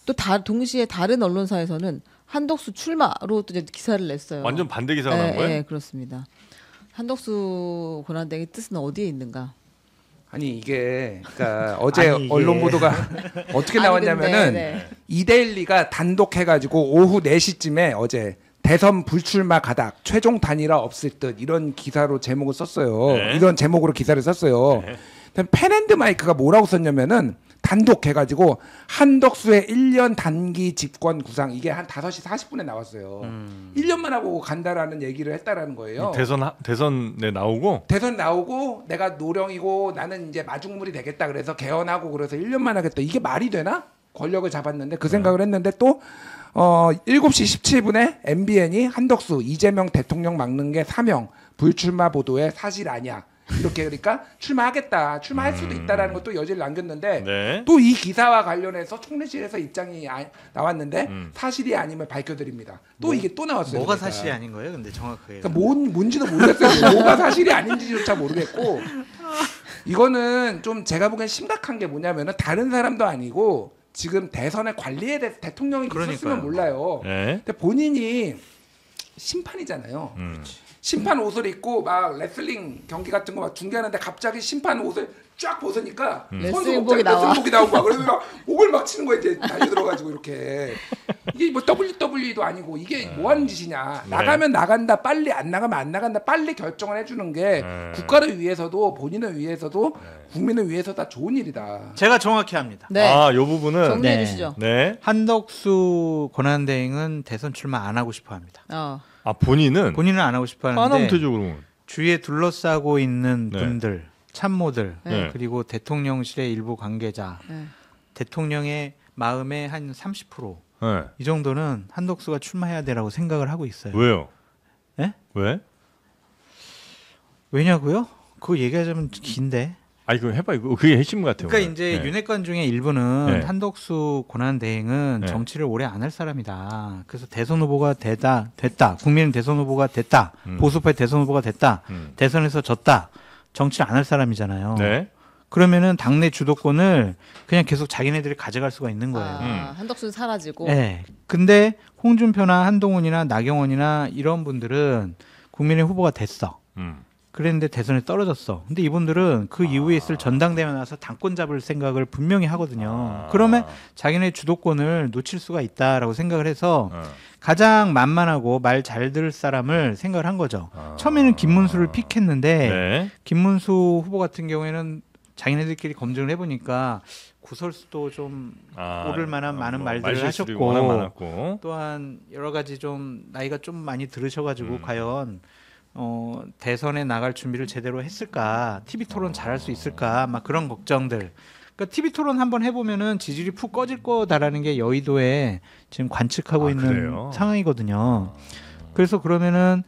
Speaker 4: 또 동시에 다른 언론사에서는 한덕수 출마로 또 이제 기사를 냈어요.
Speaker 2: 완전 반대 기사가 나온 거예요?
Speaker 4: 네, 그렇습니다. 한덕수 권한대행의 뜻은 어디에 있는가?
Speaker 3: 아니 이게 그러니까 어제
Speaker 1: 아니, 이게.
Speaker 3: 언론 보도가 어떻게
Speaker 4: 아니,
Speaker 3: 나왔냐면은
Speaker 4: 근데, 네.
Speaker 3: 이데일리가 단독 해가지고 오후 4시쯤에 어제 대선 불출마 가닥 최종 단일화 없을 듯 이런 기사로 제목을 썼어요.
Speaker 2: 네.
Speaker 3: 이런 제목으로 기사를 썼어요.
Speaker 2: 네.
Speaker 3: 펜앤드마이크가 뭐라고 썼냐면은 단독 해가지고 한덕수의 1년 단기 집권 구상 이게 한 5시 40분에 나왔어요. 1년만 하고 간다라는 얘기를 했다라는 거예요.
Speaker 2: 대선에 나오고
Speaker 3: 대선 나오고 내가 노령이고 나는 이제 마중물이 되겠다 그래서 개헌하고 그래서 1년만 하겠다. 이게 말이 되나? 권력을 잡았는데 그 생각을 했는데 또 7시 17분에 MBN이 한덕수 이재명 대통령 막는 게 사명 불출마 보도에 사실 아니야. 이렇게 그러니까 출마하겠다. 출마할 수도 있다라는 것도 여지를 남겼는데
Speaker 2: 네.
Speaker 3: 또 이 기사와 관련해서 총리실에서 입장이 나왔는데 사실이 아님을 밝혀드립니다. 또 이게 또 나왔어요.
Speaker 1: 뭐가
Speaker 3: 그러니까.
Speaker 1: 사실이 아닌 거예요? 근데 정확하게.
Speaker 3: 그러니까 뭔지도 모르겠어요. 뭐가 사실이 아닌지조차 모르겠고 이거는 좀 제가 보기엔 심각한 게 뭐냐면은 다른 사람도 아니고 지금 대선의 관리에 대해서 대통령이 있었으면 몰라요.
Speaker 2: 네.
Speaker 3: 근데 본인이 심판이잖아요. 심판 옷을 입고 막 레슬링 경기 같은 거 막 중계하는데 갑자기 심판 옷을 쫙 벗으니까
Speaker 4: 레슬링복이 나와.
Speaker 3: 레슬링복이 나온 거야. 그래서 막 목을 막 치는 거야. 이제 달려들어가지고 이렇게 이게 뭐 WWE도 아니고 이게 뭐 하는 짓이냐. 나가면 나간다. 빨리 안 나가면 안 나간다. 빨리 결정을 해주는 게 국가를 위해서도 본인을 위해서도 국민을 위해서 다 좋은 일이다.
Speaker 1: 제가 정확히 합니다.
Speaker 4: 네.
Speaker 2: 아, 요 부분은
Speaker 4: 정리해
Speaker 1: 네.
Speaker 4: 주시죠.
Speaker 2: 네.
Speaker 1: 한덕수 권한대행은 대선 출마 안 하고 싶어합니다.
Speaker 2: 아, 본인은
Speaker 1: 본인은 안 하고
Speaker 2: 안
Speaker 1: 싶어하는데
Speaker 2: 하면 되죠, 그러면.
Speaker 1: 주위에 둘러싸고 있는
Speaker 2: 네.
Speaker 1: 분들, 참모들,
Speaker 2: 네.
Speaker 1: 그리고 대통령실의 일부 관계자,
Speaker 4: 네.
Speaker 1: 대통령의 마음의 한 30%.
Speaker 2: 네.
Speaker 1: 이 정도는 한덕수가 출마해야 되라고 생각을 하고 있어요.
Speaker 2: 왜요?
Speaker 1: 예?
Speaker 2: 왜?
Speaker 1: 왜냐고요? 그거 얘기하자면 긴데.
Speaker 2: 아니, 그거 해봐. 그게 핵심 같아요.
Speaker 1: 그러니까
Speaker 2: 오늘.
Speaker 1: 이제
Speaker 2: 네.
Speaker 1: 윤핵관 중에 일부는
Speaker 2: 네.
Speaker 1: 한덕수 권한대행은
Speaker 2: 네.
Speaker 1: 정치를 오래 안 할 사람이다. 그래서 대선 후보가 됐다. 국민은 대선 후보가 됐다. 보수파의 대선 후보가 됐다. 대선에서 졌다. 정치를 안 할 사람이잖아요.
Speaker 2: 네.
Speaker 1: 그러면은 당내 주도권을 그냥 계속 자기네들이 가져갈 수가 있는 거예요.
Speaker 4: 한덕수는 사라지고.
Speaker 1: 네. 근데 홍준표나 한동훈이나 나경원이나 이런 분들은 국민의 후보가 됐어. 그랬는데 대선에 떨어졌어. 근데 이분들은 그 이후에 있을 전당대회 나서 당권 잡을 생각을 분명히 하거든요. 그러면 자기네 주도권을 놓칠 수가 있다라고 생각을 해서 가장 만만하고 말 잘 들을 사람을 생각을 한 거죠. 처음에는 김문수를 픽했는데
Speaker 2: 네.
Speaker 1: 김문수 후보 같은 경우에는 자기네들끼리 검증을 해보니까 구설수도 좀 오를 만한 많은 말들을
Speaker 2: 말실수도
Speaker 1: 하셨고
Speaker 2: 워낙 많았고.
Speaker 1: 또한 여러 가지 좀 나이가 좀 많이 들으셔가지고 과연 대선에 나갈 준비를 제대로 했을까, TV 토론 잘할 수 있을까, 막 그런 걱정들. 그러니까 TV 토론 한번 해보면은 지지율이 푹 꺼질 거다라는 게 여의도에 지금 관측하고 있는
Speaker 2: 그래요?
Speaker 1: 상황이거든요. 그래서 그러면은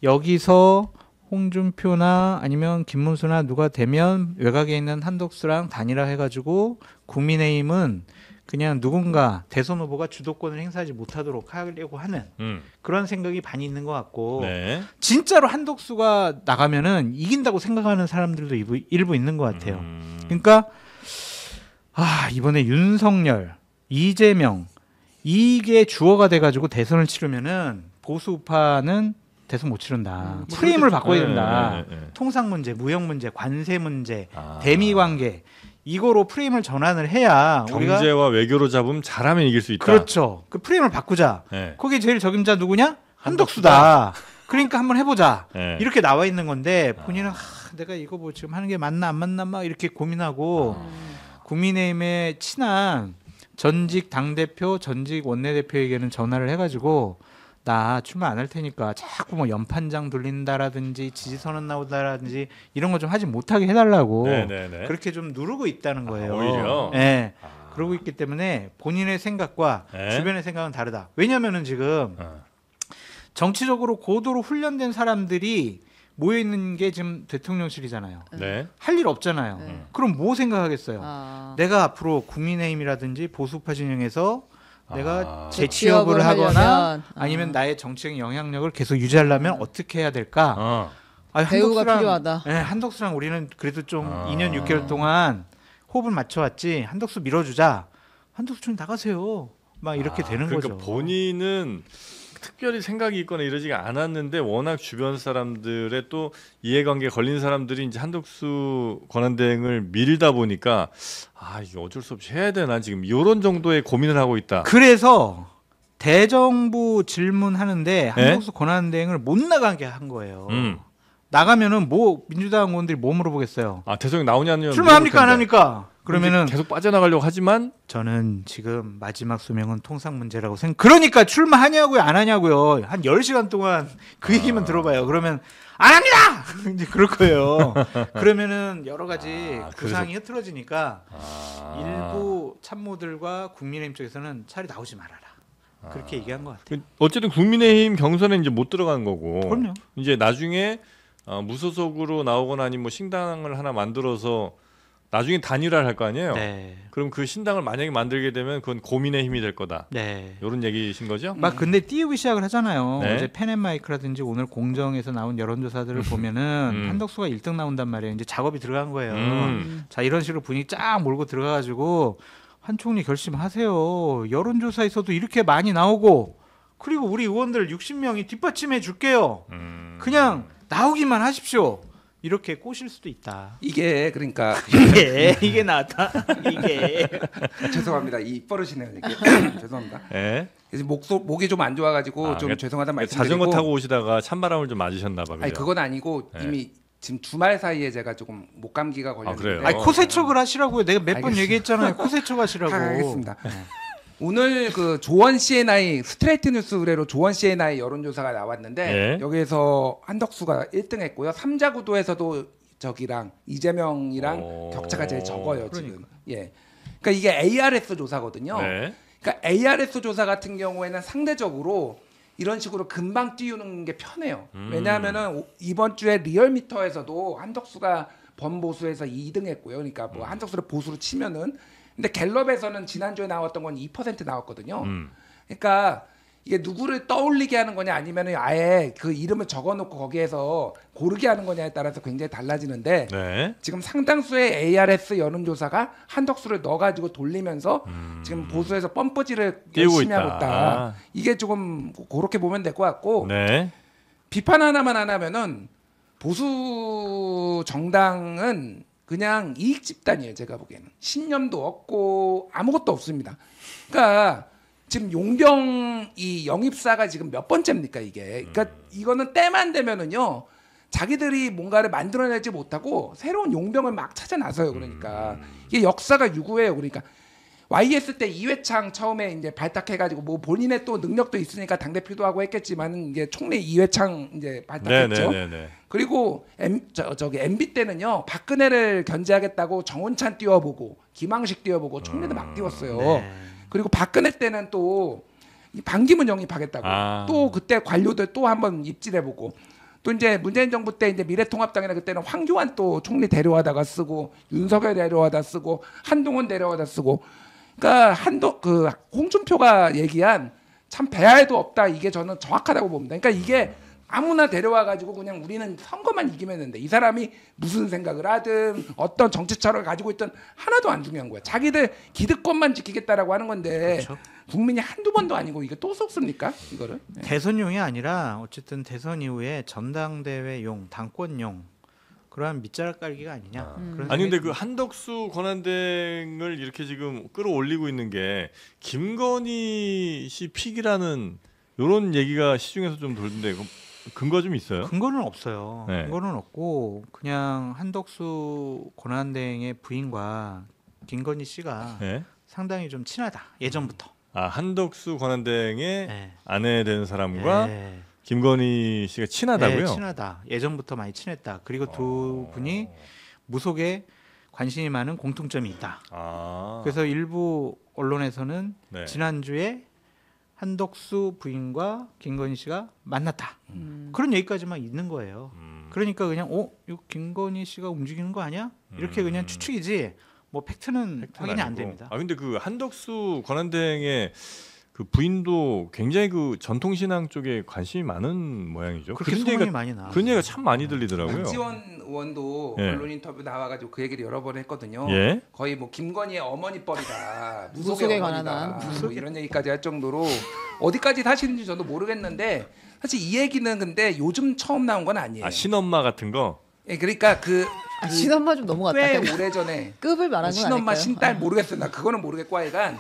Speaker 1: 여기서 홍준표나 아니면 김문수나 누가 되면 외곽에 있는 한덕수랑 단일화 해가지고 국민의힘은 그냥 누군가 대선 후보가 주도권을 행사하지 못하도록 하려고 하는 그런 생각이 많이 있는 것 같고
Speaker 2: 네.
Speaker 1: 진짜로 한덕수가 나가면은 이긴다고 생각하는 사람들도 일부 있는 것 같아요. 그러니까 이번에 윤석열, 이재명 이게 주어가 돼가지고 대선을 치르면은 보수 우파는 대선 못 치른다. 프레임을 바꿔야 된다. 통상 문제, 무역 문제, 관세 문제, 대미 관계 이거로 프레임을 전환을 해야 우리가
Speaker 2: 경제와 외교로 잡으면 잘하면 이길 수 있다.
Speaker 1: 그렇죠. 그 프레임을 바꾸자.
Speaker 2: 네.
Speaker 1: 거기에 제일 적임자 누구냐? 한덕수다. 그러니까 한번 해보자.
Speaker 2: 네.
Speaker 1: 이렇게 나와 있는 건데 본인은 내가 이거 뭐 지금 하는 게 맞나 안 맞나 막 이렇게 고민하고 국민의힘에 친한 전직 당대표, 전직 원내대표에게는 전화를 해가지고 나 출마 안 할 테니까 자꾸 뭐 연판장 돌린다라든지 지지선언 나오다라든지 이런 거 좀 하지 못하게 해달라고
Speaker 2: 네네네.
Speaker 1: 그렇게 좀 누르고 있다는 거예요.
Speaker 2: 오히려?
Speaker 1: 네. 그러고 있기 때문에 본인의 생각과
Speaker 2: 네.
Speaker 1: 주변의 생각은 다르다. 왜냐하면은 지금 정치적으로 고도로 훈련된 사람들이 모여 있는 게 지금 대통령실이잖아요.
Speaker 2: 네.
Speaker 1: 할 일 없잖아요.
Speaker 4: 네.
Speaker 1: 그럼 뭐 생각하겠어요?
Speaker 4: 아.
Speaker 1: 내가 앞으로 국민의힘이라든지 보수파 진영에서 내가
Speaker 4: 재취업을
Speaker 1: 재취업을 하거나
Speaker 4: 하려면,
Speaker 1: 아니면 나의 정치적 영향력을 계속 유지하려면 어떻게 해야 될까?
Speaker 4: 배우가 필요하다.
Speaker 1: 네, 한덕수랑 우리는 그래도 좀 2년 6개월 동안 호흡을 맞춰왔지. 한덕수 밀어주자. 한덕수 좀 나가세요. 막 이렇게 되는
Speaker 2: 그러니까
Speaker 1: 거죠.
Speaker 2: 본인은 특별히 생각이 있거나 이러지가 않았는데 워낙 주변 사람들의 또 이해관계 걸린 사람들이 이제 한덕수 권한대행을 밀다 보니까 이게 어쩔 수 없이 해야 되나 지금 이런 정도의 고민을 하고 있다.
Speaker 1: 그래서 대정부 질문하는데 한덕수 권한대행을 못 나가게 한 거예요. 나가면은 뭐 민주당 의원들이 뭐 물어보겠어요?
Speaker 2: 대통령 나오냐는
Speaker 1: 출마합니까 안 합니까? 그러면은
Speaker 2: 계속 빠져나가려고 하지만
Speaker 1: 저는 지금 마지막 수명은 통상 문제라고 그러니까 출마하냐고요 안 하냐고요. 한 10시간 동안 그 얘기만 들어봐요. 그러면 안 합니다. 이제 그럴 거예요. 그러면은 여러 가지 구상이 흐트러지니까 일부 참모들과 국민의힘 쪽에서는 차라리 나오지 말아라. 그렇게 얘기한 것 같아요.
Speaker 2: 어쨌든 국민의힘 경선에 이제 못 들어간 거고.
Speaker 1: 그럼요.
Speaker 2: 이제 나중에 무소속으로 나오거나 아니면 뭐 신당을 하나 만들어서 나중에 단일화를 할 거 아니에요.
Speaker 1: 네.
Speaker 2: 그럼 그 신당을 만약에 만들게 되면 그건 고민의 힘이 될 거다.
Speaker 1: 네.
Speaker 2: 이런 얘기신 거죠?
Speaker 1: 막 근데 띄우기 시작을 하잖아요.
Speaker 2: 네.
Speaker 1: 어제 펜앤마이크라든지 오늘 공정에서 나온 여론조사들을 보면은 한덕수가 1등 나온단 말이에요. 이제 작업이 들어간 거예요. 자 이런 식으로 분위기 쫙 몰고 들어가가지고 한 총리 결심하세요. 여론조사에서도 이렇게 많이 나오고 그리고 우리 의원들 60명이 뒷받침해 줄게요. 그냥 나오기만 하십시오. 이렇게 꼬실 수도 있다.
Speaker 3: 이게 그러니까
Speaker 1: 이게 나다. 이게
Speaker 3: 죄송합니다. 이 버릇이네요. 이게 죄송합니다.
Speaker 2: 네.
Speaker 3: 그래서 목이 좀 안 좋아가지고 좀
Speaker 2: 그러니까
Speaker 3: 죄송하다 말씀드리고
Speaker 2: 자전거 타고 오시다가 찬바람을 좀 맞으셨나 봐.
Speaker 3: 아니 그건 아니고 이미 지금 주말 사이에 제가 조금 목감기가 걸렸는데
Speaker 2: 그래요?
Speaker 1: 아니 코세척을 하시라고요. 내가 몇 번
Speaker 3: 알겠습니다.
Speaker 1: 얘기했잖아요. 코세척 하시라고.
Speaker 3: 하겠습니다. 오늘 그 조원 CNI 스트레이트 뉴스 의뢰로 조원 CNI 여론조사가 나왔는데 여기에서 한덕수가 1등했고요. 3자 구도에서도 저기랑 이재명이랑 격차가 제일 적어요 지금. 예. 그러니까 이게 ARS 조사거든요.
Speaker 2: 네.
Speaker 3: 그러니까 ARS 조사 같은 경우에는 상대적으로 이런 식으로 금방 띄우는 게 편해요. 왜냐하면은 이번 주에 리얼미터에서도 한덕수가 범보수에서 2등했고요. 그러니까 뭐 한덕수를 보수로 치면은 근데 갤럽에서는 지난주에 나왔던 건 2% 나왔거든요. 그러니까 이게 누구를 떠올리게 하는 거냐 아니면 아예 그 이름을 적어놓고 거기에서 고르게 하는 거냐에 따라서 굉장히 달라지는데 지금 상당수의 ARS 여론조사가 한덕수를 넣어가지고 돌리면서 지금 보수에서 뻔뻔지를 열심히 하고 있다. 이게 조금 그렇게 보면 될 것 같고 비판 하나만 안 하면은 보수 정당은 그냥 이익 집단이에요. 제가 보기에는 신념도 없고 아무것도 없습니다. 그러니까 지금 용병 영입사가 지금 몇 번째입니까 이게? 그러니까 이거는 때만 되면은요 자기들이 뭔가를 만들어내지 못하고 새로운 용병을 막 찾아 나서요. 그러니까 이게 역사가 유구해요. 그러니까 YS 때 이회창 처음에 이제 발탁해가지고 뭐 본인의 또 능력도 있으니까 당 대표도 하고 했겠지만 이게 총리 이회창 이제 발탁했죠. 그리고 저기 MB 때는요 박근혜를 견제하겠다고 정운찬 띄워보고 김황식 띄워보고 총리도 막 띄웠어요. 그리고 박근혜 때는 또 반기문 영입하겠다고 또 그때 관료들 또 한번 입질해보고 또 이제 문재인 정부 때 이제 미래통합당이나 그때는 황교안 또 총리 데려와다가 쓰고 윤석열 데려와다 쓰고 한동훈 데려와다 쓰고 그러니까 그 홍준표가 얘기한 참 배알도 없다 이게 저는 정확하다고 봅니다. 그러니까 이게 아무나 데려와 가지고 그냥 우리는 선거만 이기면 되는데 이 사람이 무슨 생각을 하든 어떤 정치 철학을 가지고 있든 하나도 안 중요한 거야. 자기들 기득권만 지키겠다라고 하는 건데
Speaker 1: 그렇죠.
Speaker 3: 국민이 한두 번도 아니고 이게 또 속습니까? 이거를? 네.
Speaker 1: 대선용이 아니라 어쨌든 대선 이후에 전당대회용, 당권용 그러한 밑자락 깔기가 아니냐. 그런
Speaker 2: 아니 근데
Speaker 1: 생각이
Speaker 2: 그 한덕수 권한대행을 이렇게 지금 끌어올리고 있는 게 김건희 씨 픽이라는 이런 얘기가 시중에서 좀 돌던데 근거 좀 있어요?
Speaker 1: 근거는 없어요.
Speaker 2: 네.
Speaker 1: 근거는 없고 그냥 한덕수 권한대행의 부인과 김건희 씨가 상당히 좀 친하다. 예전부터.
Speaker 2: 한덕수 권한대행의
Speaker 1: 네.
Speaker 2: 아내 되는 사람과
Speaker 1: 네.
Speaker 2: 김건희 씨가 친하다고요?
Speaker 1: 네, 친하다. 예전부터 많이 친했다. 그리고 두 분이 무속에 관심이 많은 공통점이 있다. 그래서 일부 언론에서는
Speaker 2: 네.
Speaker 1: 지난주에 한덕수 부인과 김건희 씨가 만났다. 그런 얘기까지만 있는 거예요. 그러니까 그냥 이거 김건희 씨가 움직이는 거 아니야? 이렇게 그냥 추측이지. 뭐 팩트는 확인이 안
Speaker 2: 아니고.
Speaker 1: 됩니다.
Speaker 2: 근데 그 한덕수 권한대행의 그 부인도 굉장히 그 전통신앙 쪽에 관심이 많은 모양이죠.
Speaker 1: 그렇게
Speaker 2: 그런
Speaker 1: 소문이
Speaker 2: 얘기가
Speaker 1: 많이 나.
Speaker 2: 그런 얘기가 참 많이 들리더라고요.
Speaker 3: 박지원 의원도
Speaker 2: 예.
Speaker 3: 언론 인터뷰 나와가지고 그 얘기를 여러 번 했거든요.
Speaker 2: 예.
Speaker 3: 거의 뭐 김건희의 어머니뻘이다,
Speaker 4: 무속에
Speaker 3: 무속의
Speaker 4: 관한
Speaker 3: 어머니다, 뭐 이런 얘기까지 할 정도로 어디까지 사실인지 저도 모르겠는데 사실 이 얘기는 근데 요즘 처음 나온 건 아니에요.
Speaker 2: 신엄마 같은 거.
Speaker 3: 예, 그러니까
Speaker 4: 신엄마 좀 넘어갔다.
Speaker 3: 꽤 오래전에
Speaker 4: 급을 말한 건
Speaker 3: 신엄마
Speaker 4: 아닐까요?
Speaker 3: 신딸 모르겠어요. 나 그거는 모르겠고 하여간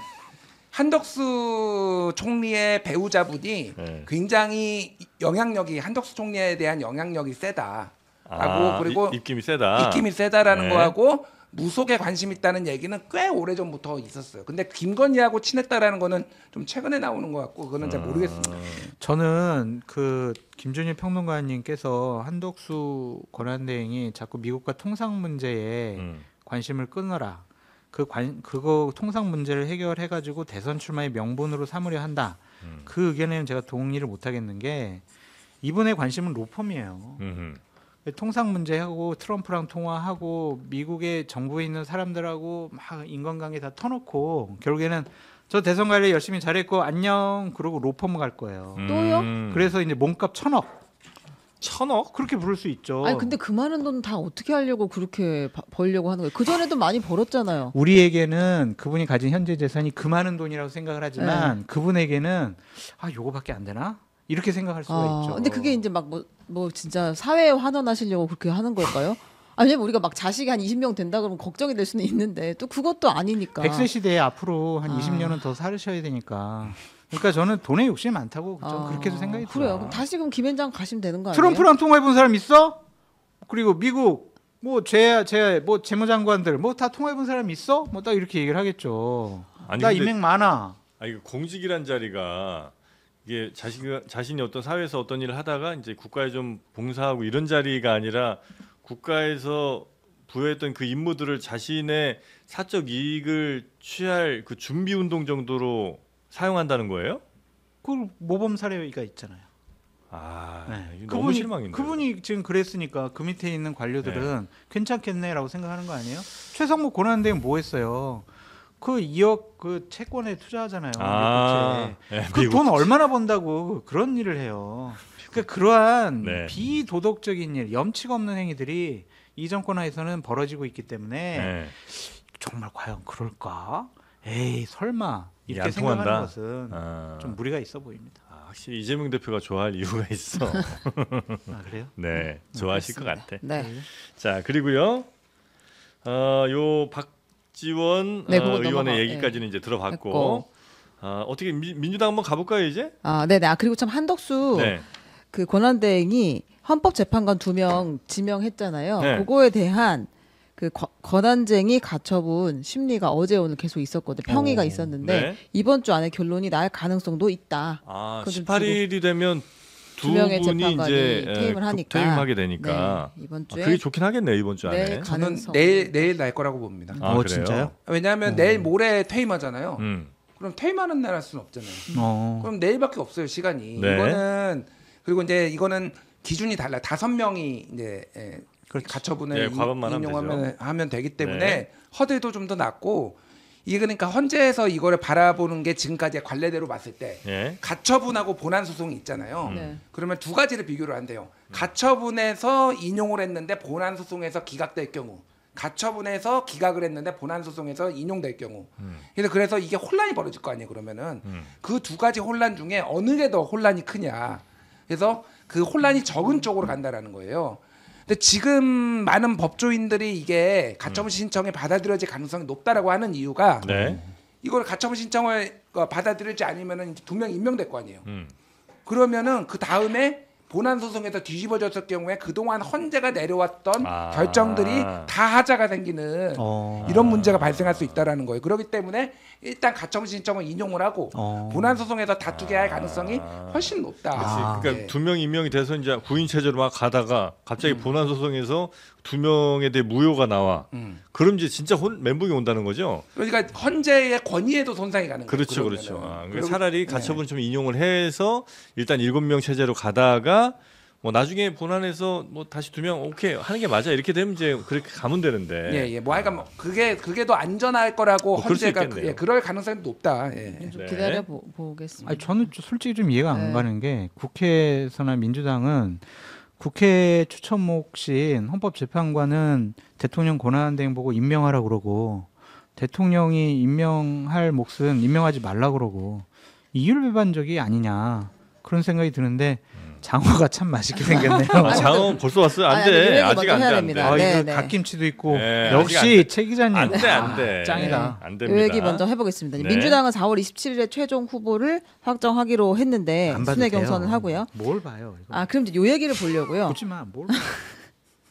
Speaker 3: 한덕수 총리의 배우자분이
Speaker 2: 네.
Speaker 3: 굉장히 영향력이 한덕수 총리에 대한 영향력이 세다라고 그리고
Speaker 2: 입김이 세다.
Speaker 3: 입김이 세다라는
Speaker 2: 네.
Speaker 3: 거하고 무속에 관심 있다는 얘기는 꽤 오래 전부터 있었어요. 근데 김건희하고 친했다라는 거는 좀 최근에 나오는 것 같고 그거는 잘 모르겠습니다.
Speaker 1: 저는 그 김준일 평론가님께서 한덕수 권한대행이 자꾸 미국과 통상 문제에 관심을 끊어라. 그거 통상 문제를 해결해 가지고 대선 출마의 명분으로 삼으려 한다. 그 의견에는 제가 동의를 못 하겠는 게 이분의 관심은 로펌이에요. 통상 문제하고 트럼프랑 통화하고 미국의 정부에 있는 사람들하고 막 인간관계 다 터놓고 결국에는 저 대선 관리 열심히 잘했고 안녕 그러고 로펌 갈 거예요.
Speaker 4: 또요?
Speaker 1: 그래서 이제 몸값 1,000억.
Speaker 2: 1,000억?
Speaker 1: 그렇게 부를 수 있죠.
Speaker 4: 아니 근데 그 많은 돈 다 어떻게 하려고 그렇게 벌려고 하는 거예요? 그 전에도 많이 벌었잖아요.
Speaker 1: 우리에게는 그분이 가진 현재 재산이 그 많은 돈이라고 생각을 하지만 그분에게는 요거밖에 안 되나? 이렇게 생각할 수가 있죠.
Speaker 4: 근데 그게 이제 막 뭐 진짜 사회에 환원하시려고 그렇게 하는 걸까요? 아니면 우리가 막 자식이 한 20명 된다 그러면 걱정이 될 수는 있는데 또 그것도 아니니까.
Speaker 1: 100세 시대에 앞으로 한 20년은 더 살으셔야 되니까. 그러니까 저는 돈에 욕심이 많다고 좀 그렇게도 생각이 들어요.
Speaker 4: 그래요. 그럼 다시 그럼 김현장 가시면 되는 거 아니에요?
Speaker 1: 트럼프랑 통화해본 사람 있어? 그리고 미국 뭐 재무장관들 뭐 다 통화해본 사람 있어? 뭐 딱 이렇게 얘기를 하겠죠.
Speaker 2: 아니,
Speaker 1: 나
Speaker 2: 근데-
Speaker 1: 인맥 많아.
Speaker 2: 이거 공직이란 자리가 이게 자신이 어떤 사회에서 어떤 일을 하다가 이제 국가에 좀 봉사하고 이런 자리가 아니라 국가에서 부여했던 그 임무들을 자신의 사적 이익을 취할 그 준비 운동 정도로 사용한다는 거예요?
Speaker 1: 그 모범 사례가 있잖아요.
Speaker 2: 이거 너무 실망인데.
Speaker 1: 그분이 지금 그랬으니까 그 밑에 있는 관료들은 괜찮겠네라고 생각하는 거 아니에요? 최성모 권한대행 뭐 했어요? 그 2억 그 채권에 투자하잖아요. 그 돈 얼마나 번다고 그런 일을 해요. 그러니까 그러한
Speaker 2: 네.
Speaker 1: 비도덕적인 일, 염치가 없는 행위들이 이 정권 하에서는 벌어지고 있기 때문에
Speaker 2: 네.
Speaker 1: 정말 과연 그럴까? 에이 설마
Speaker 2: 이게
Speaker 1: 이렇게
Speaker 2: 안
Speaker 1: 생각하는
Speaker 2: 통한다?
Speaker 1: 것은 좀 무리가 있어 보입니다.
Speaker 2: 확실히 이재명 대표가 좋아할 이유가 있어.
Speaker 1: 그래요?
Speaker 2: 네, 좋아하실 것 같아.
Speaker 4: 네.
Speaker 2: 자, 그리고요. 요 박지원
Speaker 4: 네, 그거
Speaker 2: 의원의
Speaker 4: 넘어가-
Speaker 2: 얘기까지는 이제 들어봤고
Speaker 4: 했고.
Speaker 2: 어떻게 민주당 한번 가볼까요 이제?
Speaker 4: 네네. 그리고 참 한덕수
Speaker 2: 네.
Speaker 4: 그 권한대행이 헌법재판관 2명 지명했잖아요.
Speaker 2: 네.
Speaker 4: 그거에 대한 그 권한쟁이 가처분 심리가 어제 오늘 계속 있었거든요. 평의가 있었는데
Speaker 2: 네.
Speaker 4: 이번 주 안에 결론이 날 가능성도 있다.
Speaker 2: 18일이 되면 두
Speaker 4: 두 명의
Speaker 2: 분이
Speaker 4: 재판관이
Speaker 2: 이제
Speaker 4: 퇴임을 하니까.
Speaker 2: 퇴임하게 되니까
Speaker 4: 네, 이번 주에
Speaker 2: 그게 좋긴 하겠네 이번 주 안에.
Speaker 4: 네,
Speaker 3: 저는
Speaker 4: 가능성.
Speaker 3: 내일 날 거라고 봅니다.
Speaker 2: 그래요?
Speaker 1: 진짜요?
Speaker 3: 왜냐하면 내일 모레 퇴임하잖아요. 그럼 퇴임하는 날 할 수는 없잖아요. 그럼 내일밖에 없어요 시간이.
Speaker 2: 네.
Speaker 3: 이거는 그리고 이제 이거는 기준이 달라. 5명이 이제 가처분을
Speaker 2: 과반만
Speaker 3: 하면 되기 때문에
Speaker 2: 네.
Speaker 3: 허들도 좀 더 낮고 이게 그러니까 헌재에서 이거를 바라보는 게 지금까지의 관례대로 봤을 때
Speaker 2: 예.
Speaker 3: 가처분하고 본안 소송이 있잖아요.
Speaker 4: 네.
Speaker 3: 그러면 두 가지를 비교를 한대요. 가처분에서 인용을 했는데 본안 소송에서 기각될 경우, 가처분에서 기각을 했는데 본안 소송에서 인용될 경우. 그래서 이게 혼란이 벌어질 거 아니에요. 그러면은 그 두 가지 혼란 중에 어느 게 더 혼란이 크냐. 그래서 그 혼란이 적은 쪽으로 간다라는 거예요. 근데 지금 많은 법조인들이 이게 가처분 신청에 받아들여질 가능성이 높다라고 하는 이유가
Speaker 2: 네.
Speaker 3: 이걸 가처분 신청을 받아들이지 않으면은 2명 임명될 거 아니에요. 그러면은 그 다음에 본안 소송에서 뒤집어졌을 경우에 그동안 헌재가 내려왔던
Speaker 2: 아.
Speaker 3: 결정들이 다 하자가 생기는 이런 문제가 발생할 수 있다라는 거예요. 그렇기 때문에 일단 가처분 신청을 인용을 하고 본안 소송에서 다투게 할 가능성이 훨씬 높다.
Speaker 2: 그렇지. 그러니까
Speaker 3: 네.
Speaker 2: 두 명 임명이 돼서 이제 구인 체제로 막 가다가 갑자기 본안 소송에서 두 명에 대해 무효가 나와. 그럼 이제 진짜 멘붕이 온다는 거죠.
Speaker 3: 그러니까 헌재의 권위에도 손상이 가는 거예요.
Speaker 2: 그렇죠,
Speaker 3: 그러면은.
Speaker 2: 그렇죠. 그러니까
Speaker 3: 그리고-
Speaker 2: 차라리
Speaker 3: 네.
Speaker 2: 가처분 좀 인용을 해서 일단 7명 체제로 가다가 뭐 나중에 본안에서 뭐 다시 2명 오케이 하는 게 맞아 이렇게 되면 이제 그렇게 가면 되는데.
Speaker 3: 예, 예. 뭐 하여간 뭐 그게 더 안전할 거라고
Speaker 2: 뭐 그럴 수
Speaker 3: 헌재가
Speaker 2: 있겠네요.
Speaker 3: 그럴 가능성이 높다. 예.
Speaker 4: 좀
Speaker 2: 네.
Speaker 4: 기다려 보겠습니다.
Speaker 1: 아니, 저는 솔직히 좀 이해가 안
Speaker 4: 네.
Speaker 1: 가는 게 국회에서나 민주당은 국회 추천 몫인 헌법재판관은 대통령 권한대행 보고 임명하라 그러고 대통령이 임명할 몫은 임명하지 말라 그러고 이율 위반적이 아니냐 그런 생각이 드는데 장어가 참 맛있게 생겼네요.
Speaker 2: 아, 장어 벌써 왔어요? 안
Speaker 4: 아니,
Speaker 2: 돼.
Speaker 4: 그 얘기
Speaker 2: 아직
Speaker 4: 먼저
Speaker 2: 안 돼.
Speaker 4: 해야
Speaker 2: 안 돼.
Speaker 4: 됩니다.
Speaker 1: 아,
Speaker 4: 네,
Speaker 1: 이거
Speaker 4: 네.
Speaker 1: 갓김치도 있고
Speaker 2: 네, 아직 안
Speaker 1: 역시
Speaker 2: 돼.
Speaker 1: 최 기자님
Speaker 2: 안 돼, 안 돼.
Speaker 1: 짱이다.
Speaker 2: 안
Speaker 4: 이
Speaker 2: 됩니다.
Speaker 4: 얘기 먼저 해보겠습니다.
Speaker 2: 네.
Speaker 4: 민주당은 4월 27일에 최종 후보를 확정하기로 했는데
Speaker 1: 안 봐도
Speaker 4: 순회
Speaker 1: 돼요.
Speaker 4: 경선을 하고요.
Speaker 1: 뭘 봐요? 이거.
Speaker 4: 아 그럼 이제 요 얘기를 보려고요.
Speaker 1: 보지 마. 뭘 봐.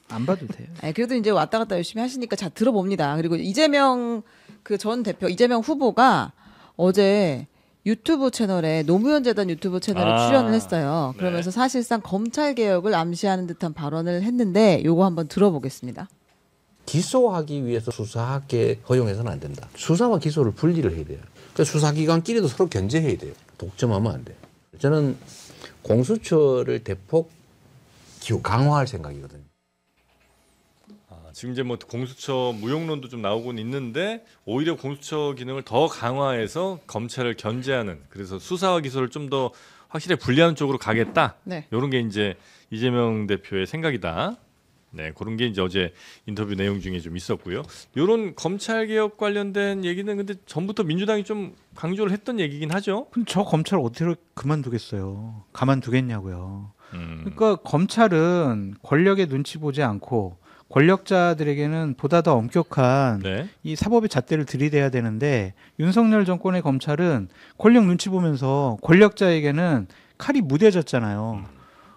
Speaker 1: 안 봐도 돼요.
Speaker 4: 아니, 그래도 이제 왔다 갔다 열심히 하시니까 자 들어봅니다. 그리고 이재명 그 전 대표 이재명 후보가 어제 유튜브 채널에 노무현 재단 유튜브 채널에
Speaker 2: 아,
Speaker 4: 출연을 했어요. 그러면서
Speaker 2: 네.
Speaker 4: 사실상 검찰 개혁을 암시하는 듯한 발언을 했는데 요거 한번 들어보겠습니다.
Speaker 5: 기소하기 위해서 수사하게 허용해서는 안 된다. 수사와 기소를 분리를 해야 돼요. 그러니까 수사기관끼리도 서로 견제해야 돼요. 독점하면 안 돼요. 저는 공수처를 대폭 강화할 생각이거든요.
Speaker 2: 지금 이제 뭐 공수처 무용론도 좀 나오곤 있는데 오히려 공수처 기능을 더 강화해서 검찰을 견제하는 그래서 수사와 기소를 좀 더 확실히 분리하는 쪽으로 가겠다.
Speaker 4: 네.
Speaker 2: 이런 게 이제 이재명 대표의 생각이다. 네, 그런 게 이제 어제 인터뷰 내용 중에 좀 있었고요. 이런 검찰 개혁 관련된 얘기는 근데 전부터 민주당이 좀 강조를 했던 얘기긴 하죠.
Speaker 1: 근데 저 검찰 어떻게 그만두겠어요? 가만두겠냐고요.
Speaker 2: 음.
Speaker 1: 그러니까 검찰은 권력의 눈치 보지 않고 권력자들에게는 보다 더 엄격한
Speaker 2: 네.
Speaker 1: 이 사법의 잣대를 들이대야 되는데 윤석열 정권의 검찰은 권력 눈치 보면서 권력자에게는 칼이 무뎌졌잖아요.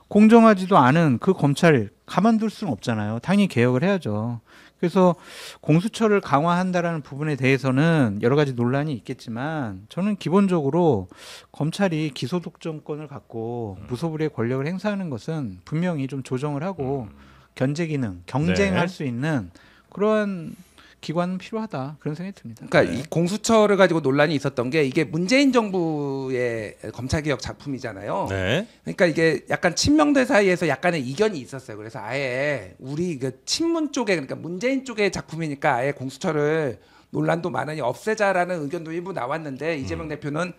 Speaker 1: 공정하지도 않은 그 검찰 가만둘 수는 없잖아요. 당연히 개혁을 해야죠. 그래서 공수처를 강화한다라는 부분에 대해서는 여러 가지 논란이 있겠지만 저는 기본적으로 검찰이 기소 독점권을 갖고 무소불위의 권력을 행사하는 것은 분명히 좀 조정을 하고 견제 기능, 경쟁할
Speaker 2: 네.
Speaker 1: 수 있는 그러한 기관은 필요하다 그런 생각이 듭니다.
Speaker 3: 그러니까 이 공수처를 가지고 논란이 있었던 게 이게 문재인 정부의 검찰개혁 작품이잖아요.
Speaker 2: 네.
Speaker 3: 그러니까 이게 약간 친명들 사이에서 약간의 이견이 있었어요. 그래서 아예 우리 그 친문 쪽에 그러니까 문재인 쪽의 작품이니까 아예 공수처를 논란도 많으니 없애자라는 의견도 일부 나왔는데 이재명 대표는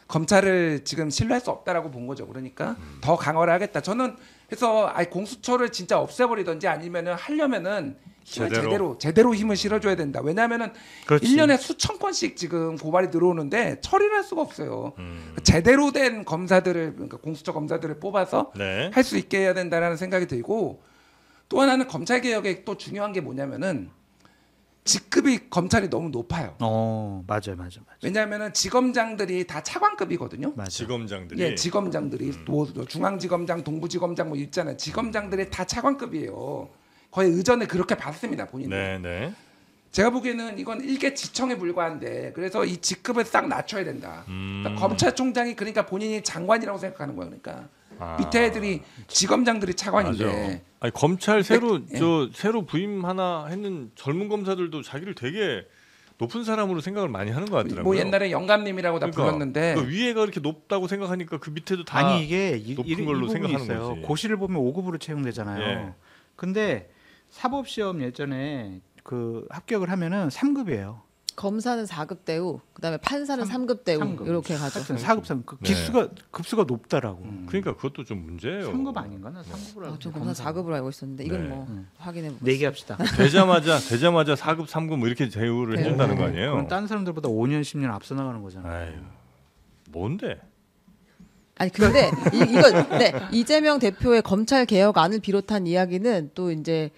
Speaker 3: 검찰을 지금 신뢰할 수 없다라고 본 거죠. 그러니까 더 강화를 하겠다. 저는 그래서 아예 공수처를 진짜 없애버리든지 아니면은 하려면은 힘을 제대로 힘을 실어줘야 된다. 왜냐하면은
Speaker 1: 그렇지.
Speaker 3: 1년에 수천 건씩 지금 고발이 들어오는데 처리를 할 수가 없어요. 제대로 된 검사들을 그러니까 공수처 검사들을 뽑아서
Speaker 2: 네.
Speaker 3: 할 수 있게 해야 된다라는 생각이 들고 또 하나는 검찰 개혁에 또 중요한 게 뭐냐면은 직급이 검찰이 너무 높아요.
Speaker 1: 맞아요.
Speaker 3: 왜냐하면은 지검장들이 다 차관급이거든요.
Speaker 1: 맞아요.
Speaker 2: 지검장들이
Speaker 3: 예, 지검장들이 뭐 중앙지검장, 동부지검장 뭐 있잖아요. 지검장들이 다 차관급이에요. 거의 의전을 그렇게 받습니다 본인들.
Speaker 2: 네, 네.
Speaker 3: 제가 보기에는 이건 일개지청에 불과한데 그래서 이 직급을 싹 낮춰야 된다. 그러니까 검찰총장이 그러니까 본인이 장관이라고 생각하는 거예요. 그러니까 밑에 애들이 지검장들이 차관인데
Speaker 2: 맞아. 아니 검찰 새로
Speaker 3: 예.
Speaker 2: 새로 부임 하나 했는 젊은 검사들도 자기를 되게 높은 사람으로 생각을 많이 하는 것 같더라고요.
Speaker 3: 뭐 옛날에 영감님이라고 다
Speaker 2: 그러니까,
Speaker 3: 불렀는데
Speaker 2: 그 위에가 이렇게 높다고 생각하니까 그 밑에도 다
Speaker 1: 아니 이게
Speaker 2: 높은 걸로
Speaker 1: 이 부분이
Speaker 2: 생각하는
Speaker 1: 있어요.
Speaker 2: 거지.
Speaker 1: 고시를 보면 5급으로 채용되잖아요.
Speaker 2: 예.
Speaker 1: 근데 사법 시험 예전에 그 합격을 하면은 3급이에요.
Speaker 4: 검사는 4급 대우, 그다음에 판사는 3급 대우
Speaker 1: 3급.
Speaker 4: 이렇게 가죠.
Speaker 1: 하여튼 4급 3급.
Speaker 2: 네.
Speaker 1: 급수가 높다라고.
Speaker 2: 그러니까 그것도 좀 문제예요.
Speaker 1: 3급 아닌가? 나 3급으로 알고
Speaker 4: 저
Speaker 1: 있는데.
Speaker 4: 검사 4급으로 알고 있었는데 이건
Speaker 2: 네.
Speaker 4: 뭐 확인해 보겠습니다.
Speaker 1: 내기합시다.
Speaker 2: 되자마자 4급, 3급 뭐 이렇게 대우를
Speaker 4: 네.
Speaker 2: 해준다는 거 아니에요?
Speaker 1: 그럼 다른 사람들보다 5년 10년 앞서 나가는 거잖아요.
Speaker 2: 아유, 뭔데?
Speaker 4: 아니 근데 이거 네, 이재명 대표의 검찰 개혁안을 비롯한 이야기는 또 이제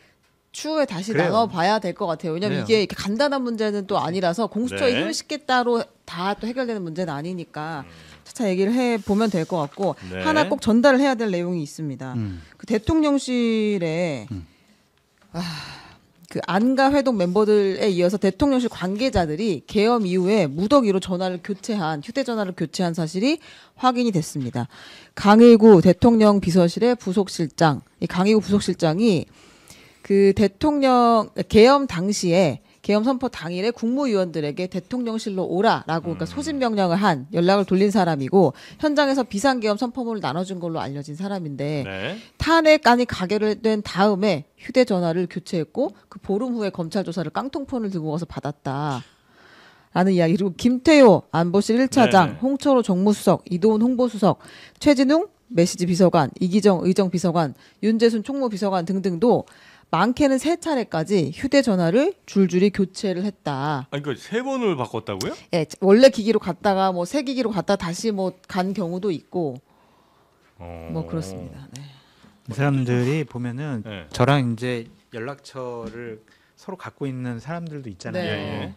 Speaker 4: 추후에 다시
Speaker 1: 그래요.
Speaker 4: 나눠봐야 될 것 같아요. 왜냐하면
Speaker 1: 그래요.
Speaker 4: 이게 이렇게 간단한 문제는 또 아니라서 공수처의
Speaker 2: 네.
Speaker 4: 힘을 싣겠다로 다 또 해결되는 문제는 아니니까 차차 얘기를 해 보면 될 것 같고
Speaker 2: 네.
Speaker 4: 하나 꼭 전달을 해야 될 내용이 있습니다.
Speaker 1: 음.
Speaker 4: 그 대통령실에 그 안가 회동 멤버들에 이어서 대통령실 관계자들이 계엄 이후에 무더기로 휴대전화를 교체한 사실이 확인이 됐습니다. 강일구 대통령 비서실의 부속실장, 이 강일구 부속실장이 그 대통령 계엄 당시에 계엄 선포 당일에 국무위원들에게 대통령실로 오라라고 그러니까 소집 명령을 한 연락을 돌린 사람이고 현장에서 비상계엄 선포문을 나눠준 걸로 알려진 사람인데
Speaker 2: 네.
Speaker 4: 탄핵안이 가결된 다음에 휴대전화를 교체했고 그 보름 후에 검찰 조사를 깡통폰을 들고 가서 받았다. 라는 이야기. 그리고 김태효 안보실 1차장,
Speaker 2: 네네.
Speaker 4: 홍철호 정무수석, 이도훈 홍보수석, 최진웅 메시지 비서관, 이기정 의정 비서관, 윤재순 총무비서관 등등도 많게는 3차례까지 휴대전화를 줄줄이 교체를 했다.
Speaker 2: 아니 그 3번을 바꿨다고요?
Speaker 4: 예, 원래 기기로 갔다가 뭐 새 기기로 갔다 다시 뭐 간 경우도 있고 뭐 그렇습니다. 네.
Speaker 1: 이 사람들이 보면은
Speaker 2: 네.
Speaker 1: 저랑 이제 연락처를 서로 갖고 있는 사람들도 있잖아요.
Speaker 4: 네.
Speaker 2: 예.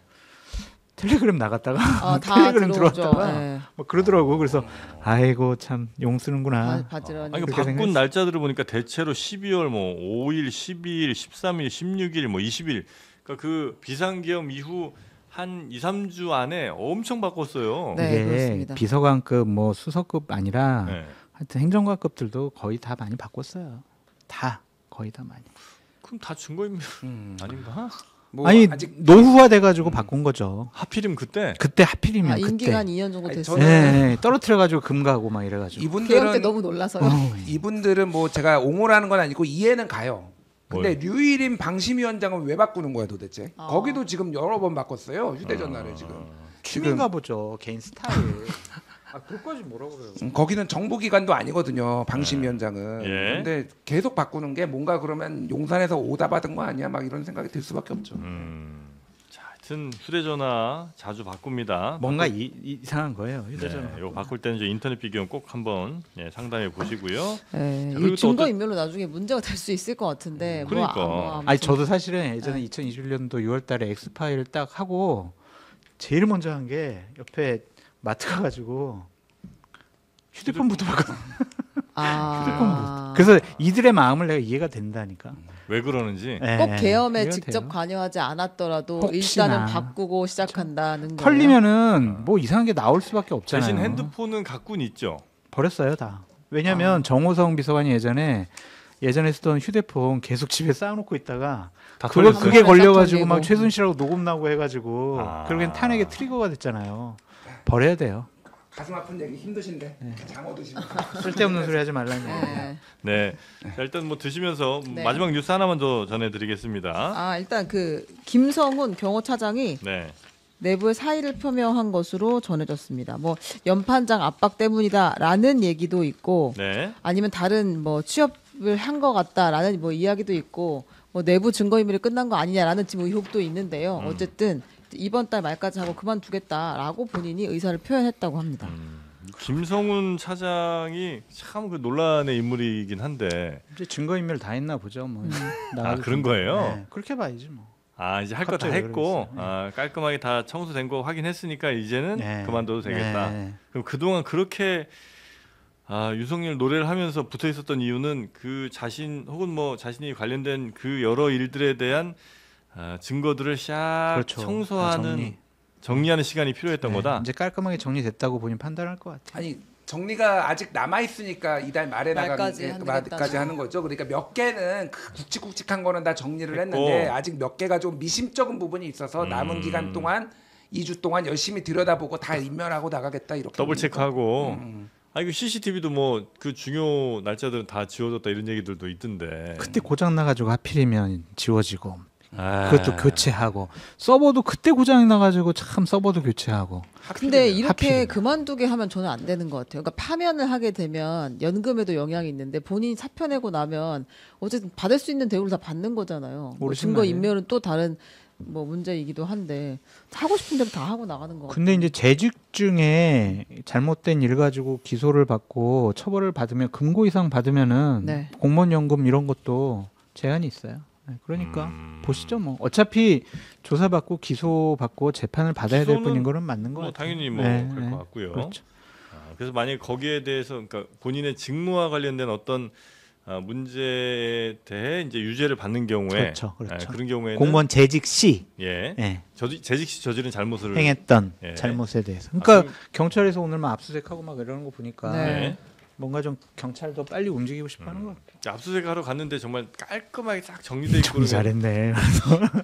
Speaker 1: 텔레그램 나갔다가
Speaker 4: 다
Speaker 1: 텔레그램
Speaker 4: 들어오죠.
Speaker 1: 들어왔다가
Speaker 4: 네.
Speaker 1: 뭐 그러더라고. 그래서 아이고 참 용 쓰는구나.
Speaker 4: 바지런히.
Speaker 2: 아니 그
Speaker 1: 그렇게
Speaker 2: 바꾼
Speaker 1: 생각했어요.
Speaker 2: 날짜들을 보니까 대체로 12월 뭐 5일, 12일, 13일, 16일, 뭐 20일. 그러니까 그 비상계엄 이후 한 2, 3주 안에 엄청 바꿨어요.
Speaker 4: 네,
Speaker 1: 이게
Speaker 4: 그렇습니다.
Speaker 1: 비서관급 뭐 수석급 아니라
Speaker 2: 네.
Speaker 1: 하여튼 행정관급들도 거의 다 많이 바꿨어요. 다 거의 다 많이.
Speaker 2: 그럼 다 증거인멸 아닌가?
Speaker 3: 뭐
Speaker 1: 아니
Speaker 3: 아직
Speaker 1: 노후화돼 가지고 바꾼 거죠.
Speaker 2: 하필이면 그때
Speaker 1: 그때 하필이면
Speaker 4: 임기가 한
Speaker 1: 그때.
Speaker 4: 2년 정도
Speaker 3: 아니,
Speaker 4: 됐어요.
Speaker 3: 저는-
Speaker 1: 네, 떨어뜨려 가지고 금 가고 막 이래 가지고.
Speaker 4: 계엄 때
Speaker 3: 이분들은
Speaker 4: 너무 놀라서요.
Speaker 3: 이분들은 뭐 제가 옹호라는 건 아니고 이해는 가요. 근데
Speaker 2: 뭘?
Speaker 3: 류일임 방심위원장은 왜 바꾸는 거야 도대체?
Speaker 4: 아.
Speaker 3: 거기도 지금 여러 번 바꿨어요 휴대전화를 지금.
Speaker 1: 취미인가 보죠. 개인 스타일. 아, 그것까지 뭐라고 그래요?
Speaker 3: 거기는 정부기관도 아니거든요 방심위원장은.
Speaker 2: 예.
Speaker 3: 근데 계속 바꾸는 게 뭔가 그러면 용산에서 오다 받은 거 아니야? 막 이런 생각이 들 수밖에 없죠.
Speaker 2: 자, 하여튼 휴대전화 자주 바꿉니다.
Speaker 1: 뭔가 이상한 거예요. 휴대전화.
Speaker 2: 네, 이거 바꿀 때는 이제 인터넷 비교는 꼭 한번 상담해 보시고요.
Speaker 4: 네,
Speaker 2: 자, 그리고
Speaker 4: 이
Speaker 2: 또
Speaker 4: 증거
Speaker 2: 어떤-
Speaker 4: 인멸로 나중에 문제가 될 수 있을 것 같은데.
Speaker 2: 그러니까.
Speaker 1: 아니 저도 사실은 예전에 2021년도 6월달에 엑스파일 딱 하고 제일 먼저 한 게 옆에 마트 가가지고 휴대폰부터 바꿨어. 그래서 이들의 마음을 내가 이해가 된다니까.
Speaker 2: 왜 그러는지
Speaker 1: 네,
Speaker 4: 꼭 계엄에
Speaker 1: 이해가
Speaker 4: 직접
Speaker 1: 돼요.
Speaker 4: 관여하지 않았더라도
Speaker 1: 혹시나.
Speaker 4: 일단은 바꾸고 시작한다는 거예요.
Speaker 1: 털리면은 뭐 이상한 게 나올 수밖에 없잖아요.
Speaker 2: 대신 핸드폰은 갖고는 있죠.
Speaker 1: 버렸어요 다. 왜냐면 정호성 비서관이 예전에 쓰던 휴대폰 계속 집에 쌓아놓고 있다가
Speaker 2: 다
Speaker 1: 그거
Speaker 2: 털렸어요.
Speaker 1: 그게 걸려가지고
Speaker 4: 싹
Speaker 1: 막
Speaker 4: 털리고.
Speaker 1: 최순실하고 녹음 나고 해가지고
Speaker 2: 아.
Speaker 1: 그러기엔 탄핵의 트리거가 됐잖아요. 버려야 돼요.
Speaker 3: 가슴 아픈 얘기 힘드신데
Speaker 1: 네.
Speaker 3: 장어 드시고.
Speaker 1: 쓸데없는 소리 하지 말라는 얘기.
Speaker 4: 네.
Speaker 2: 네. 자, 일단 뭐 드시면서
Speaker 4: 네.
Speaker 2: 마지막 뉴스 하나만 더 전해드리겠습니다.
Speaker 4: 일단 그 김성훈 경호차장이
Speaker 2: 네.
Speaker 4: 내부의 사의를 표명한 것으로 전해졌습니다. 뭐 연판장 압박 때문이다라는 얘기도 있고
Speaker 2: 네.
Speaker 4: 아니면 다른 뭐 취업을 한 것 같다라는 뭐 이야기도 있고 뭐 내부 증거인멸이 끝난 거 아니냐라는 지금 의혹도 있는데요. 어쨌든 이번 달 말까지 하고 그만두겠다라고 본인이 의사를 표현했다고 합니다.
Speaker 2: 김성훈 차장이 참 그 논란의 인물이긴 한데
Speaker 1: 이제 증거인멸 다 했나 보죠. 뭐.
Speaker 2: 그런 거예요?
Speaker 1: 네, 그렇게 봐야지 뭐.
Speaker 2: 이제 할 거 다
Speaker 1: 갑자기 왜
Speaker 2: 했고
Speaker 1: 그러겠어요?
Speaker 2: 깔끔하게 다 청소된 거 확인했으니까 이제는
Speaker 1: 네.
Speaker 2: 그만둬도 되겠다.
Speaker 1: 네.
Speaker 2: 그럼 그동안 그렇게 윤석열 노래를 하면서 붙어 있었던 이유는 그 자신 혹은 뭐 자신이 관련된 그 여러 일들에 대한 증거들을 샥
Speaker 1: 그렇죠.
Speaker 2: 청소하는 정리하는 시간이 필요했던
Speaker 1: 네,
Speaker 2: 거다.
Speaker 1: 이제 깔끔하게 정리됐다고 본인 판단할 것 같아요.
Speaker 3: 아니 정리가 아직 남아 있으니까 이달 말에
Speaker 4: 말까지
Speaker 3: 나가는
Speaker 4: 한다겠다.
Speaker 3: 말까지 하는 거죠. 그러니까 몇 개는 굵직굵직한 거는 다 정리를
Speaker 2: 했고.
Speaker 3: 했는데 아직 몇 개가 좀 미심쩍은 부분이 있어서 남은 기간 동안 2주 동안 열심히 들여다보고 다 인멸하고 나가겠다 이렇게.
Speaker 2: 더블
Speaker 3: 봅니까?
Speaker 2: 체크하고. 이거 CCTV도 뭐 그 중요 날짜들은 다 지워졌다 이런 얘기들도 있던데.
Speaker 1: 그때 고장 나가지고 하필이면 지워지고
Speaker 2: 아.
Speaker 1: 그것도 교체하고 서버도 그때 고장이 나가지고 참 서버도 교체하고.
Speaker 4: 근데 이렇게
Speaker 1: 하필이면.
Speaker 4: 그만두게 하면 저는 안 되는 것 같아요. 그러니까 파면을 하게 되면 연금에도 영향이 있는데 본인이 사표 내고 나면 어쨌든 받을 수 있는 대우를 다 받는 거잖아요. 뭐
Speaker 1: 모르신
Speaker 4: 증거
Speaker 1: 말이에요.
Speaker 4: 인멸은 또 다른 뭐 문제이기도 한데 하고 싶은 대로 다 하고 나가는 거 같아요.
Speaker 1: 근데 이제 재직 중에 잘못된 일 가지고 기소를 받고 처벌을 받으면 금고 이상 받으면은
Speaker 4: 네.
Speaker 1: 공무원 연금 이런 것도 제한이 있어요. 그러니까 보시죠. 뭐 어차피 조사받고 기소받고 재판을 받아야 될
Speaker 2: 기소는
Speaker 1: 뿐인 거는 맞는 거
Speaker 2: 뭐
Speaker 1: 같아요.
Speaker 2: 당연히 뭐
Speaker 1: 네,
Speaker 2: 그럴
Speaker 1: 네.
Speaker 2: 것 같고요.
Speaker 1: 그렇죠.
Speaker 2: 그래서 만약 거기에 대해서 그러니까 본인의 직무와 관련된 어떤 문제에 대해 이제 유죄를 받는 경우에
Speaker 1: 그렇죠, 그렇죠.
Speaker 2: 그런 경우에는
Speaker 1: 공무원 재직 시
Speaker 2: 예,
Speaker 1: 예,
Speaker 2: 재직 시 저지른 잘못을
Speaker 1: 행했던
Speaker 2: 예.
Speaker 1: 잘못에 대해서. 그러니까
Speaker 2: 그럼-
Speaker 1: 경찰에서 오늘 막 압수수색하고 막 이러는 거 보니까
Speaker 4: 네.
Speaker 1: 뭔가 좀 경찰도 빨리 움직이고 싶어하는 것 같아요.
Speaker 2: 압수수색하러 갔는데 정말 깔끔하게 딱 정리돼 있고
Speaker 1: 좀 잘했네.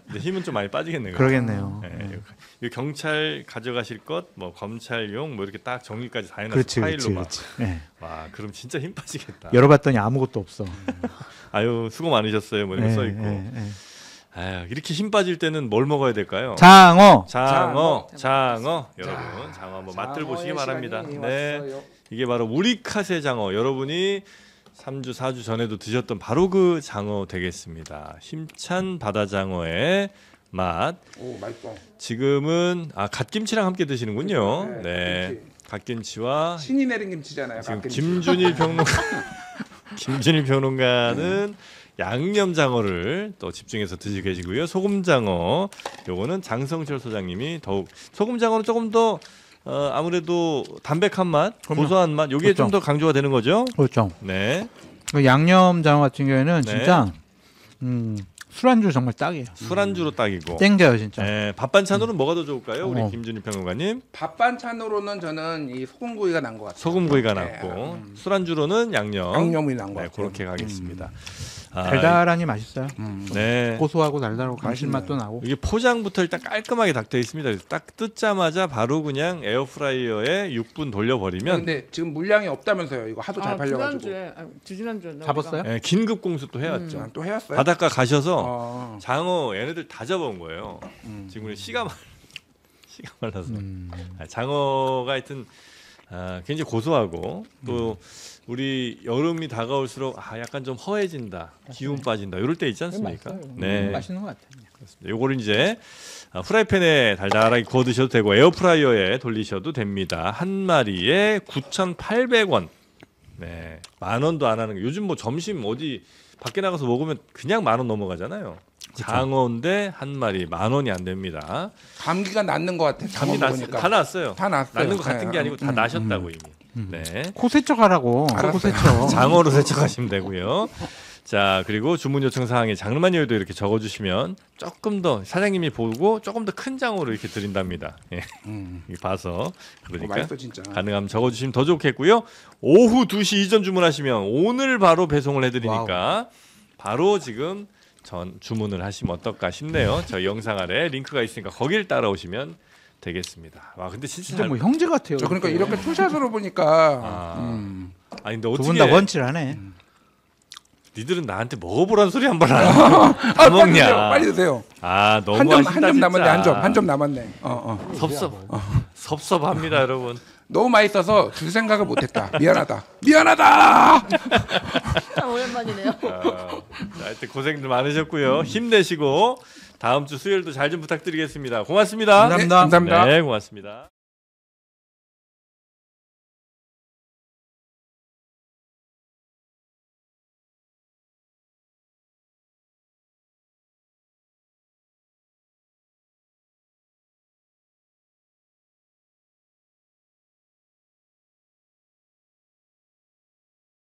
Speaker 2: 이제 힘은 좀 많이 빠지겠네요.
Speaker 1: 그러겠네요.
Speaker 2: 예, 이 경찰 가져가실 것, 뭐 검찰용 뭐 이렇게 딱 정리까지 다 해놔서
Speaker 1: 그렇지,
Speaker 2: 파일로
Speaker 1: 그렇지,
Speaker 2: 막.
Speaker 1: 그렇지. 예.
Speaker 2: 와, 그럼 진짜 힘 빠지겠다.
Speaker 1: 열어봤더니 아무것도 없어.
Speaker 2: 아유, 수고 많으셨어요. 뭐 이런 거 써 있고.
Speaker 1: 예.
Speaker 2: 아유, 이렇게 힘 빠질 때는 뭘 먹어야 될까요?
Speaker 1: 장어.
Speaker 2: 장어,
Speaker 3: 장어.
Speaker 2: 여러분, 장어 한번 맛들 보시기 바랍니다.
Speaker 3: 시간이
Speaker 2: 네,
Speaker 3: 왔어요.
Speaker 2: 이게 바로 우리카세 장어. 여러분이 3주, 4주 전에도 드셨던 바로 그 장어 되겠습니다. 힘찬 바다 장어의 맛.
Speaker 3: 오, 맛있다.
Speaker 2: 지금은 갓김치랑 함께 드시는군요.
Speaker 3: 그렇죠.
Speaker 2: 네, 갓김치와
Speaker 3: 신이 내린 김치잖아요.
Speaker 2: 지금
Speaker 3: 갓김치.
Speaker 2: 김준일 평론가는 양념장어를 또 집중해서 드시고 계시고요. 소금장어, 요거는 장성철 소장님이 더욱 소금장어는 조금 더 아무래도 담백한 맛,
Speaker 1: 그럼요.
Speaker 2: 고소한 맛, 요게 좀 더 강조가 되는 거죠.
Speaker 1: 그렇죠.
Speaker 2: 네,
Speaker 1: 그 양념장어 같은 경우에는
Speaker 2: 네.
Speaker 1: 진짜 술안주 정말 딱이에요.
Speaker 2: 술안주로 딱이고.
Speaker 1: 땡겨요 진짜.
Speaker 2: 네, 밥 반찬으로는 뭐가 더 좋을까요, 우리 김준일 평론가님?
Speaker 3: 밥 반찬으로는 저는 이 소금구이가 난 것 같아요.
Speaker 2: 소금구이가
Speaker 3: 네.
Speaker 2: 낫고 술안주로는 양념.
Speaker 3: 양념이 난 것
Speaker 2: 네,
Speaker 3: 같아요.
Speaker 2: 그렇게 가겠습니다.
Speaker 1: 달달하니 맛있어요.
Speaker 2: 네.
Speaker 1: 고소하고 달달하고 감칠맛도 나고.
Speaker 2: 이게 포장부터 일단 깔끔하게 닥터 있습니다. 그래서 딱 뜯자마자 바로 그냥 에어프라이어에 6분 돌려버리면
Speaker 3: 근데 지금 물량이 없다면서요. 이거 하도 잘 팔려가지고.
Speaker 4: 지난주에
Speaker 1: 잡았어요?
Speaker 2: 긴급 공수 또 해왔죠.
Speaker 3: 또 해왔어요?
Speaker 2: 바닷가 가셔서
Speaker 3: 어.
Speaker 2: 장어 얘네들 다 잡아온 거예요. 지금 씨가 말라서 장어가 하여튼 굉장히 고소하고 또 우리 여름이 다가올수록 약간 좀 허해진다, 기운 빠진다 이럴 때 있지 않습니까? 네,
Speaker 1: 맛있는 것 같아요.
Speaker 2: 그렇습니다. 요거를 이제 프라이팬에 달달하게 구워 드셔도 되고 에어프라이어에 돌리셔도 됩니다. 한 마리에 9,800원. 네, 10,000원도 안 하는 거. 요즘 뭐 점심 어디 밖에 나가서 먹으면 그냥 10,000원 넘어가잖아요. 장어인데 한 마리 10,000원이 안 됩니다.
Speaker 3: 감기가 낫는 것 같아.
Speaker 2: 감이 다 났어요.
Speaker 3: 다 났어요.
Speaker 2: 낫는 것 같은 게 아니고 다 나셨다고 이미. 네.
Speaker 1: 코 세척하라고. 코 세척.
Speaker 2: 장어로 세척하시면 되고요. 자, 그리고 주문 요청 사항에 장르만 여유도 이렇게 적어주시면 조금 더 사장님이 보고 조금 더 큰 장어로 이렇게 드린답니다. 예. 이렇게 봐서 그러니까
Speaker 3: 맛있어 진짜.
Speaker 2: 가능하면 적어주시면 더 좋겠고요. 오후 2시 이전 주문하시면 오늘 바로 배송을 해드리니까 바로 지금 전 주문을 하시면 어떨까 싶네요. 저희 영상 아래 링크가 있으니까 거길 따라오시면 되겠습니다. 와, 근데
Speaker 1: 진짜 뭐 형제 같아요.
Speaker 3: 저 그러니까 이렇게 투샷으로 보니까
Speaker 2: 아니 근데
Speaker 1: 두
Speaker 2: 어떻게
Speaker 1: 분 다 원칠하네.
Speaker 2: 니들은 나한테 먹어보란 소리 한 번 안 하고 다 먹냐?
Speaker 3: 빨리 드세요.
Speaker 2: 너무
Speaker 3: 한 점
Speaker 2: 하신다,
Speaker 3: 남았네.
Speaker 2: 진짜.
Speaker 3: 한 점 남았네.
Speaker 2: 섭섭합니다, 여러분.
Speaker 3: 너무 맛있어서 줄 생각을 못했다. 미안하다.
Speaker 4: 참 오랜만이네요.
Speaker 2: 하여튼 고생들 많으셨고요. 힘내시고 다음 주 수요일도 잘 좀 부탁드리겠습니다. 고맙습니다.
Speaker 1: 감사합니다.
Speaker 3: 감사합니다.
Speaker 2: 네, 고맙습니다.